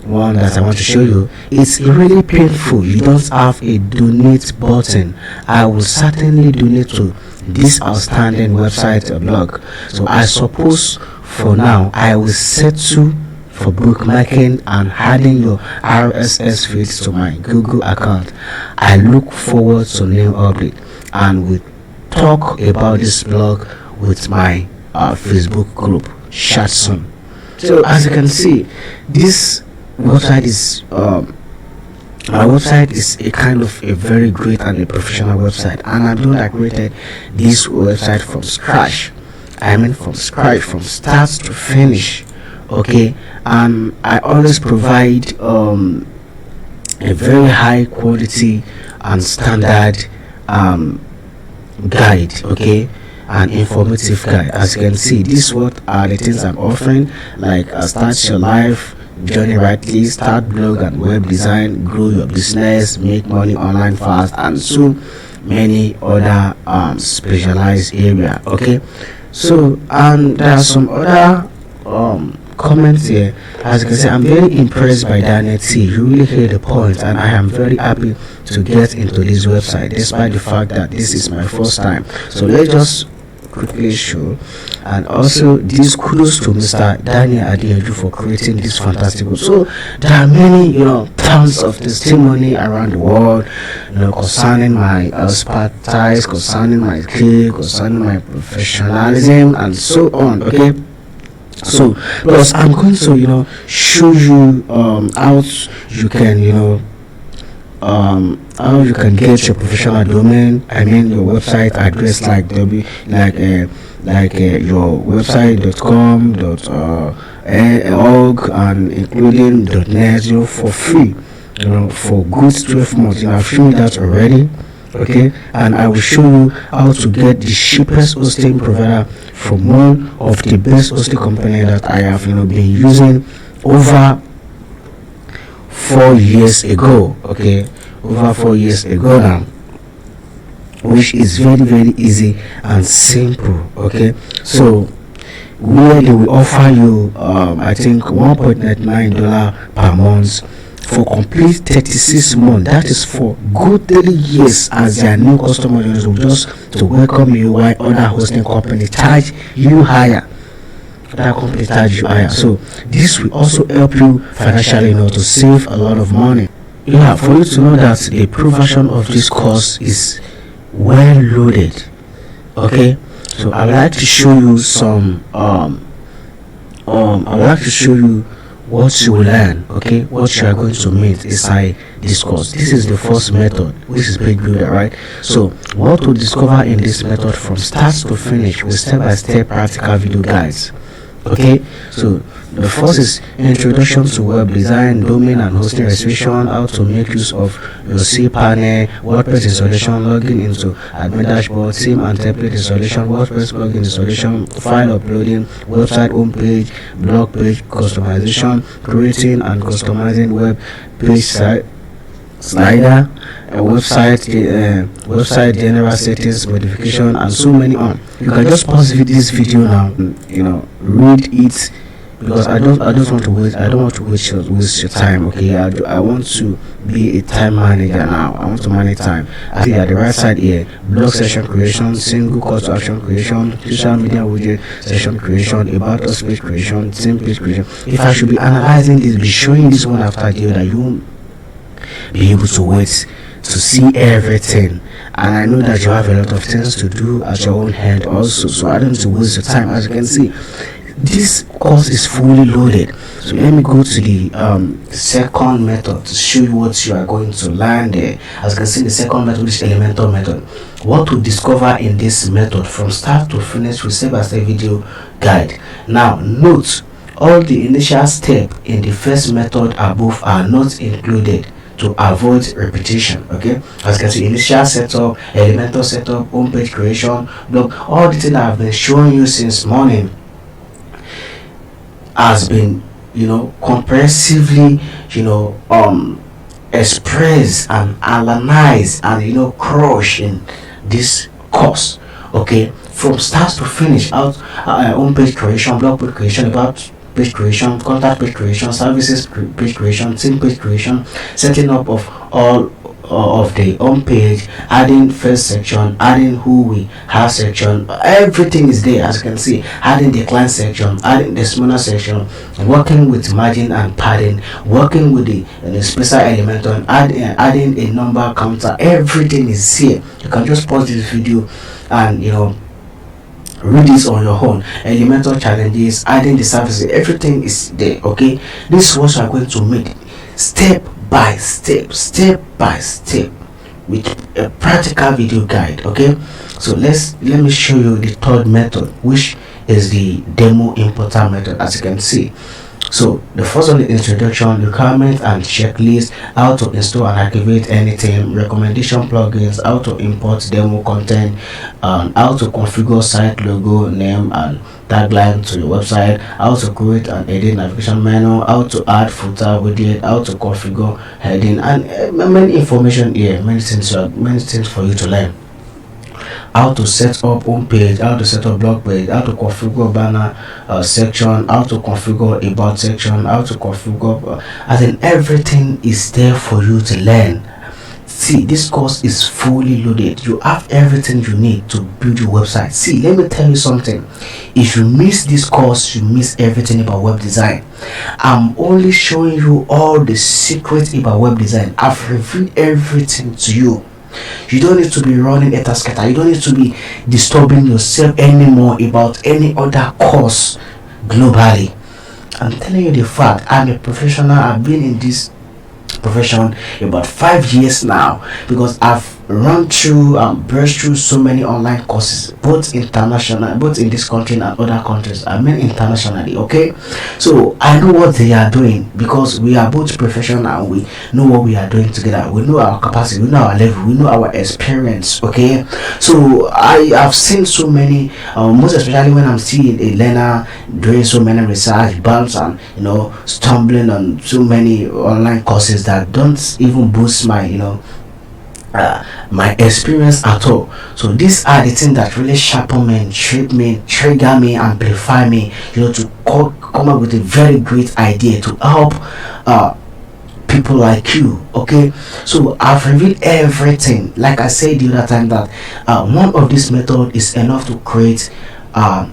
one that I want to show you. It's really painful you don't have a donate button. I will certainly donate to this outstanding website or blog. So I suppose for now I will settle for bookmarking and adding your RSS feeds to my Google account. I look forward to new update, and we talk about this blog with my Facebook group chat soon. So as you can see, this website is my website is a kind of a very great and a professional website, and I'm the one that created this website from scratch. I mean from scratch, from start to finish. Okay, and I always provide a very high quality and standard guide, okay, an informative guide. As you can see, this what are the things I'm offering, like start your life journey rightly, start blog and web design, grow your business, make money online fast, and so many other specialized area. Okay, so and there are some other comments here. As you can see, I'm very impressed by Daniel T. You really hit the point, and I am very happy to get into this website despite the fact that this is my first time. So let's just quickly show. And also this kudos to Mr. Daniel Adeju for creating this fantastic book. So there are many, tons of testimony around the world, concerning my expertise, concerning my skill, concerning my professionalism, and so on. Okay, so plus I'm going to show you how you can how you can get your professional domain, I mean your website address, like your website.com, .org, and including .net, for free, for good 12 months. I've shown that already. Okay, and I will show you how to get the cheapest hosting provider from one of the best hosting company that I have been using over 4 years ago. Okay, over 4 years ago now, which is very, very easy and simple. Okay, so where they will offer you I think $1.99 per month for complete 36 months. That is for good 30 years as their new customers, just to welcome you, while other hosting companies charge you higher. So this will also help you financially, to save a lot of money. For you to know that the pro version of this course is well loaded. Okay, so I would like to show you some I would like to show you what you will learn, okay, what you are going to meet inside this course. This is the first method, which is page builder, right? So what to discover in this method from start to finish with step-by-step practical video guides. Okay, so the first is introduction to web design, domain and hosting registration, how to make use of your cPanel, WordPress installation, logging into admin dashboard, theme and template installation, WordPress plugin installation, file uploading, website homepage, blog page customization, creating and customizing web page slider, website general settings, modification, and so many on. You can just pause this video now, read it, because I don't want to waste your time. Okay, I want to be a time manager now. I want to manage time. I see at the right side here, blog session creation, single call to action creation, social media widget session creation, about us page creation, theme page creation. If I should be analyzing this, be showing this one after the other, you won't be able to wait to see everything. And I know that you have a lot of things to do at your own hand also, so I don't need to waste your time. As you can see, this course is fully loaded. So let me go to the second method to show you what you are going to learn there. As you can see, the second method is Elementor method. What to discover in this method from start to finish with step-by-step video guide. Now note, all the initial steps in the first method above are not included to avoid repetition. Okay, as you can see, initial setup, Elementor setup, homepage creation, blog, all the things that I've been showing you since morning has been comprehensively expressed and analyzed and crushed in this course. Okay, from start to finish, out homepage creation, blog page creation, about page creation, contact page creation, services page creation, theme page creation, setting up of all of the home page, adding first section, adding who we have section, everything is there. As you can see, adding the client section, adding the smaller section, working with margin and padding, working with the special element on adding a number counter. Everything is here. You can just pause this video and read this on your own. Elementor challenges, adding the services, everything is there. Okay, this is what you are going to make step by step with a practical video guide. Okay, so let me show you the third method, which is the demo importer method. As you can see, so the first one is introduction, requirement and checklist, how to install and activate anything, recommendation plugins, how to import demo content, how to configure site logo, name and tagline to your website, how to create and edit navigation menu, how to add footer widget, how to configure heading, and many information here, many things for you to learn. How to set up home page, how to set up blog page, how to configure banner section, how to configure about section, how to configure I think everything is there for you to learn. See, this course is fully loaded. You have everything you need to build your website. See, let me tell you something. If you miss this course, you miss everything about web design. I'm only showing you all the secrets about web design. I've revealed everything to you. You don't need to be running a tasketa. You don't need to be disturbing yourself anymore about any other course globally. I'm telling you the fact. I'm a professional. I've been in this profession about 5 years now, because I've run through brushed through so many online courses, both international, both in this country and other countries. I mean internationally. Okay, so I know what they are doing, because we are both professional and we know what we are doing together. We know our capacity, we know our level, we know our experience. Okay, so I have seen so many, most especially when I'm still a learner, doing so many research bumps and stumbling on so many online courses that don't even boost my my experience at all. So these are the things that really sharpen me, shape me, trigger me, amplify me, to come up with a very great idea to help people like you. Okay, so I've revealed everything. Like I said the other time, that one of this method is enough to create a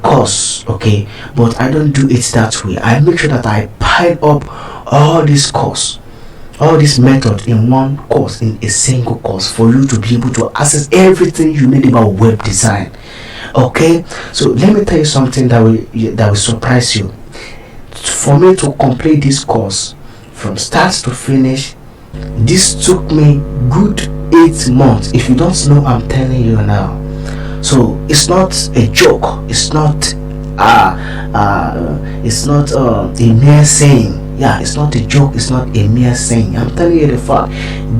course. Okay, but I don't do it that way. I make sure that I pile up all this method in one course, in a single course, for you to be able to access everything you need about web design. Okay, so let me tell you something that will surprise you. For me to complete this course from start to finish, this took me good 8 months. If you don't know, I'm telling you now. So it's not a joke. It's not a mere saying. Yeah, it's not a joke, it's not a mere saying. I'm telling you the fact.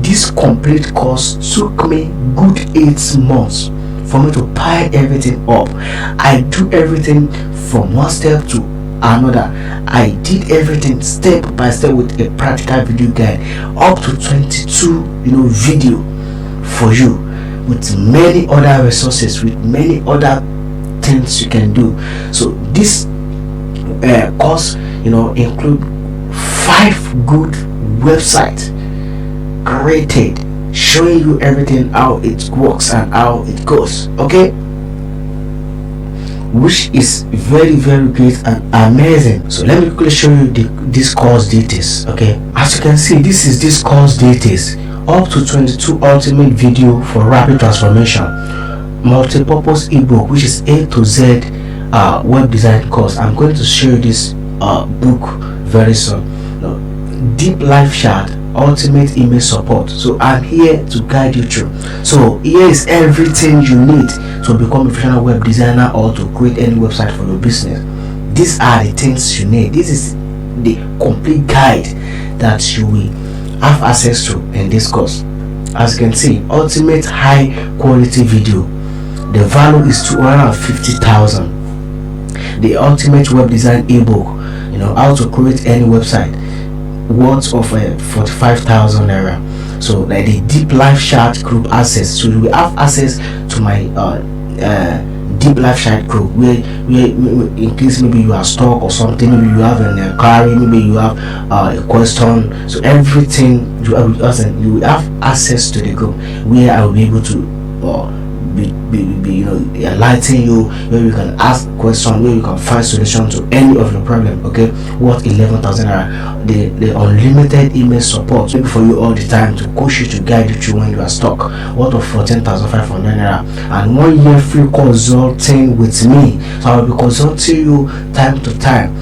This complete course took me good 8 months for me to pile everything up. I do everything from one step to another. I did everything step by step with a practical video guide, up to 22 video for you, with many other resources, with many other things you can do. So this course include 5 good websites created, showing you everything, how it works and how it goes. Okay, which is very, very great and amazing. So let me quickly show you this course details. Okay, as you can see, this is this course details. Up to 22 ultimate video for rapid transformation, multi-purpose ebook, which is A to Z web design course. I'm going to show you this book very soon. Deep life chart, ultimate email support. So I'm here to guide you through. So here is everything you need to become a professional web designer or to create any website for your business. These are the things you need. This is the complete guide that you will have access to in this course. As you can see, ultimate high quality video, the value is 250,000. The ultimate web design ebook, how to create any website, worth of 45,000 naira. So like the deep life chat group access, so you will have access to my deep life chat group, where in case maybe you are stuck or something, maybe you have an inquiry, maybe you have a question. So everything you will have access to the group, where I will be able to enlighten you, where you can ask questions, where you can find solution to any of your problem. Okay, worth 11,000 naira. The unlimited email support, maybe for you all the time, to coach you, to guide you through when you are stuck, worth of 14,500 naira. And 1 year free consulting with me. So I will be consulting you time to time,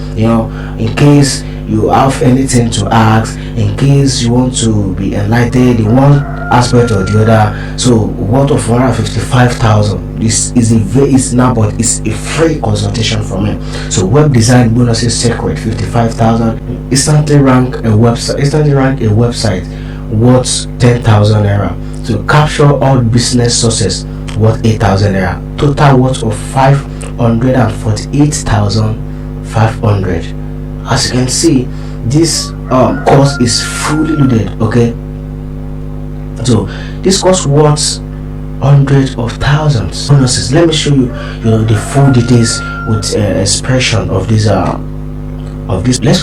in case you have anything to ask, in case you want to be enlightened in one aspect or the other. So worth of 155,000. This is but it's a free consultation from me. So web design bonuses secret 55,000. Instantly rank a website worth 10,000 naira. To capture all business sources worth 8,000 naira. Total worth of 5 148,500. As you can see, this course is fully loaded. Okay, so this course worth hundreds of thousands bonuses. Let me show you, the full details with expression of this let's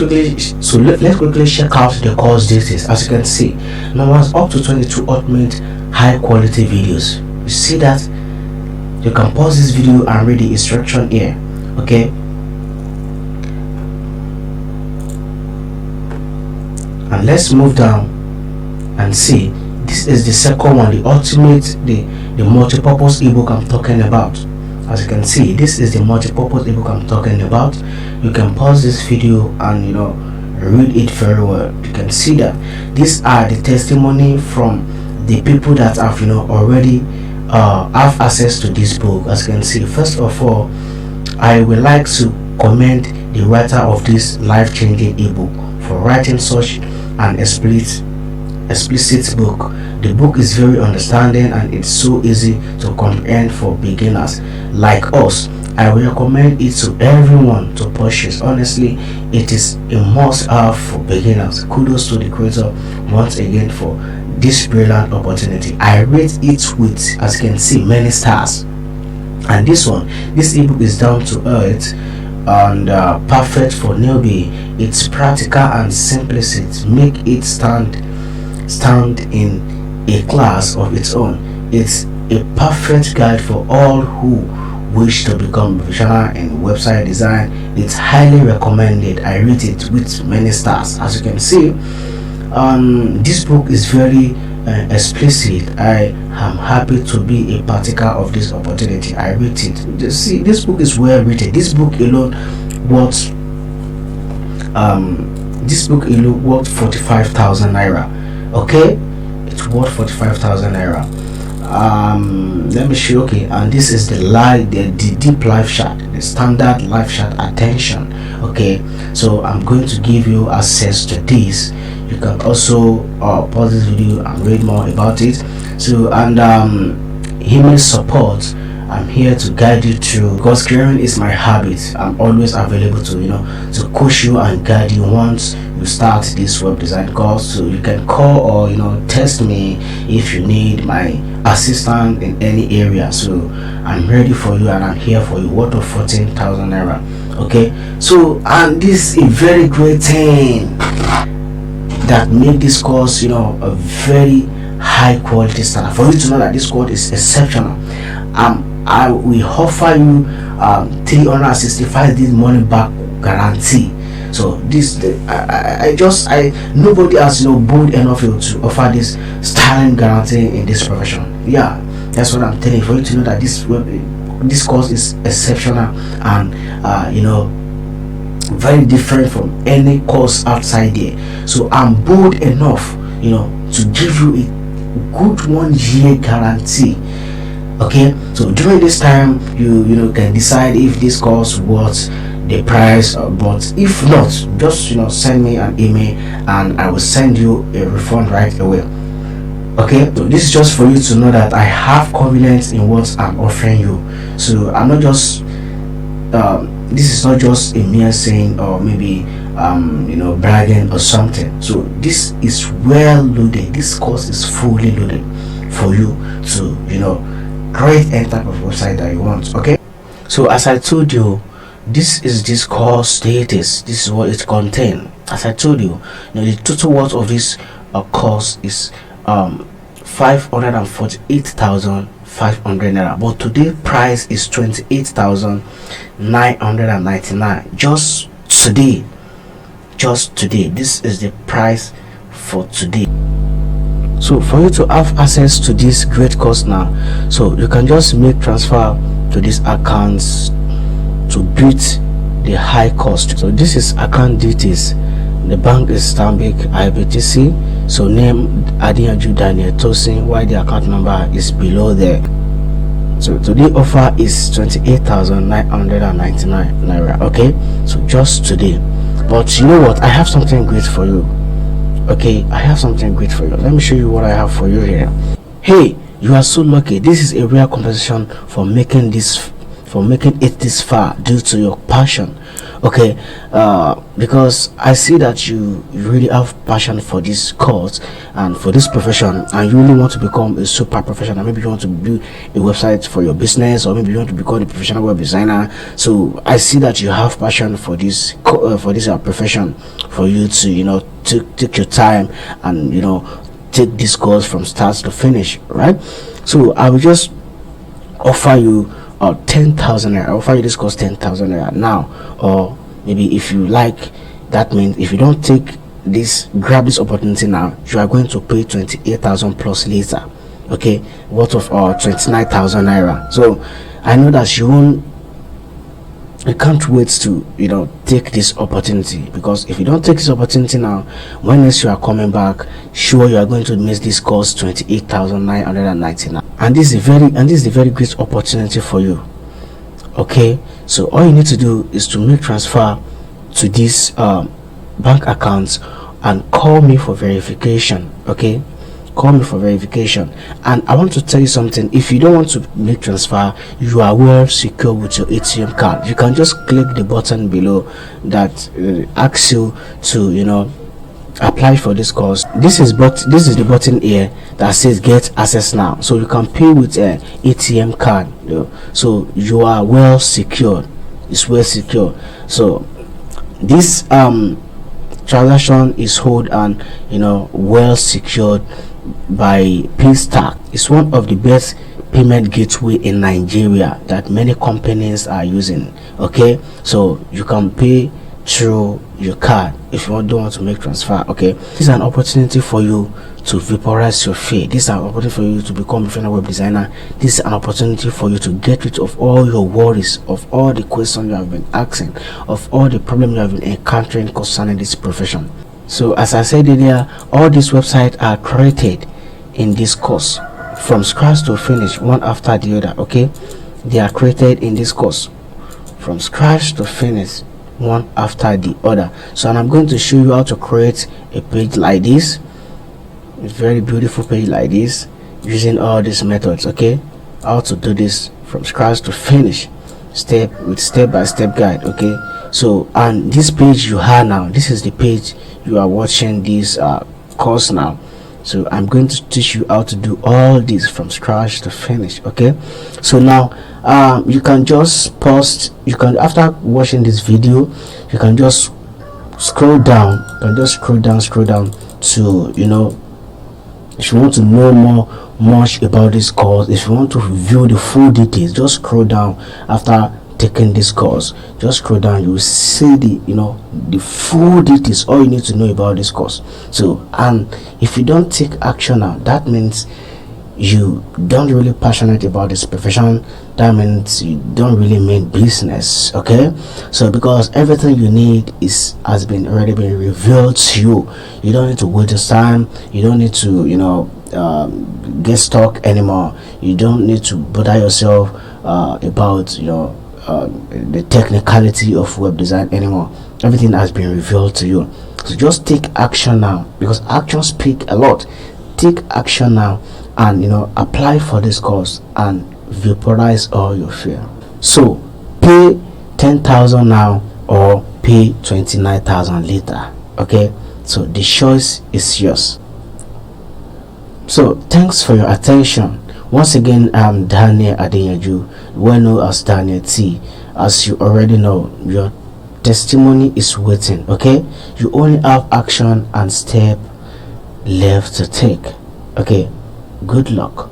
quickly check out the course details. As you can see, number one, up to 22 ultimate high quality videos. You see that? You can pause this video and read the instruction here. Okay, and let's move down and see. This is the second one, the ultimate, the multi-purpose ebook I'm talking about. As you can see, this is the multi-purpose ebook I'm talking about. You can pause this video and read it very well. You can see that these are the testimony from the people that have already have access to this book. As you can see, first of all, I would like to commend the writer of this life-changing ebook for writing such an explicit book. The book is very understanding and it's so easy to comprehend for beginners like us. I will recommend it to everyone to purchase. Honestly, it is a must-have for beginners. Kudos to the creator once again for this brilliant opportunity. I rate it with, as you can see, many stars. And this ebook is down to earth and perfect for newbie. It's practical and simplicity make it stand in a class of its own. It's a perfect guide for all who wish to become professional in website design. It's highly recommended. I rate it with many stars. As you can see, this book is very explicit. I am happy to be a partaker of this opportunity. I rate it. You see, this book is well written. This book alone worth 45,000 naira. Okay, it's worth 45,000 naira. Let me show you. Okay, and this is the deep live chat, the standard live chat attention. Okay, so I'm going to give you access to this. You can also pause this video and read more about it. So, and email support, I'm here to guide you through, because creating is my habit. I'm always available to to coach you and guide you once you start this web design course. So you can call or text me if you need my assistance in any area. So I'm ready for you and I'm here for you. Worth of 14,000 naira. Okay, so, and this is a very great thing that make this course a very high quality standard. For you to know that this course is exceptional, I will offer you 365 days money back guarantee. So this nobody has bold enough to offer this styling guarantee in this profession. Yeah, that's what I'm telling you. For you to know that this course is exceptional and very different from any course outside there. So I'm bold enough to give you a good 1 year guarantee. Okay, so during this time you can decide if this course worth the price, but if not, just send me an email and I will send you a refund right away. Okay, so this is just for you to know that I have confidence in what I'm offering you. So I'm not just this is not just a mere saying or maybe bragging or something. So this is well loaded. This course is fully loaded for you to create any type of website that you want. Okay, so as I told you, this is this course status. This is what it contains. As I told you, the total worth of this course is 548,500 naira, but today price is 28,999. Just today, this is the price for today. So for you to have access to this great course now, so you can just make transfer to these accounts to beat the high cost. So this is account details. The bank is Stanbic IBTC. So name Adiyaju Daniel Tosin, while the account number is below there. So today offer is 28,999 naira. Okay, so just today. But you know what, I have something great for you. Okay, I have something great for you. Let me show you what I have for you here. Hey, you are so lucky. This is a rare compensation for making this for making it this far due to your passion. Okay, because I see that you really have passion for this course and for this profession, and you really want to become a super professional. Maybe you want to build a website for your business, or maybe you want to become a professional web designer. So I see that you have passion for this profession, for you to take your time and take this course from start to finish, right? So I will just offer you 10,000 naira. I offer you this course 10,000 naira now, or maybe if you like, that means if you don't grab this opportunity now, you are going to pay 28,000 plus later. Okay, worth of 29,000 naira. So I know that you can't wait to take this opportunity, because if you don't take this opportunity now, when next you are coming back, sure you are going to miss this course 28,999. And this is a very great opportunity for you. Okay, so all you need to do is to make transfer to this bank account and call me for verification. Okay, call me for verification. And I want to tell you something: if you don't want to make transfer, you are well secure with your ATM card. You can just click the button below that asks you to apply for this course. This is the button here that says get access now, so you can pay with an ATM card. So you are well secured. It's well secure. So this transaction is hold and well secured by Paystack. It's one of the best payment gateway in Nigeria that many companies are using. Okay, so you can pay through your card if you don't want to make transfer. Okay, this is an opportunity for you to vaporize your fear. This is an opportunity for you to become a professional web designer. This is an opportunity for you to get rid of all your worries, of all the questions you have been asking, of all the problems you have been encountering concerning this profession. So as I said earlier, all these websites are created in this course from scratch to finish, one after the other. Okay, they are created in this course from scratch to finish, one after the other. So and I'm going to show you how to create a page like this, a very beautiful page like this, using all these methods. Okay, how to do this from scratch to finish, step-by-step guide. Okay, so and this page you have now, this is the page you are watching this course now. So I'm going to teach you how to do all this from scratch to finish. Okay, so now you can just pause. You can, after watching this video, you can just scroll down. You can just scroll down to if you want to know much about this course, if you want to view the full details, just scroll down. After taking this course, just scroll down, you will see the full details, all you need to know about this course. So and if you don't take action now, that means you don't really passionate about this profession. That means you don't really mean business. Okay, so because everything you need has already been revealed to you. You don't need to waste your time. You don't need to get stuck anymore. You don't need to bother yourself about the technicality of web design anymore. Everything has been revealed to you. So just take action now, because actions speak a lot. Take action now and apply for this course and vaporize all your fear. So pay 10,000 now or pay 29,000 later. Okay, so the choice is yours. So thanks for your attention. Once again, I'm Daniel Adenyaju, well known as Daniel T. As you already know, your testimony is waiting. Okay, you only have action and step left to take. Okay, good luck.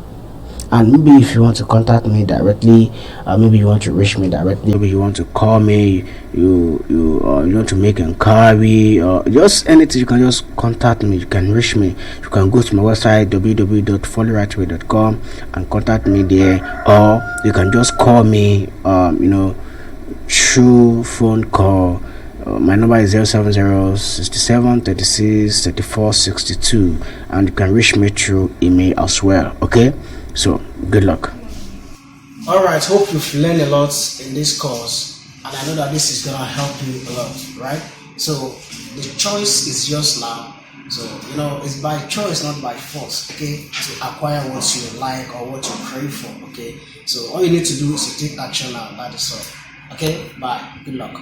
And maybe if you want to contact me directly, maybe you want to reach me directly, maybe you want to call me, you want to make inquiry, or just anything, you can just contact me. You can reach me. You can go to my website www.follyrightway.com and contact me there, or you can just call me through phone call. My number is 070 67 36 34 62, and you can reach me through email as well. Okay, so good luck. All right, hope you've learned a lot in this course, and I know that this is gonna help you a lot, right? So the choice is yours now. So, you know, it's by choice, not by force, okay, to acquire what you like or what you crave for, okay. So all you need to do is to take action now. That is all. Okay, bye. Good luck.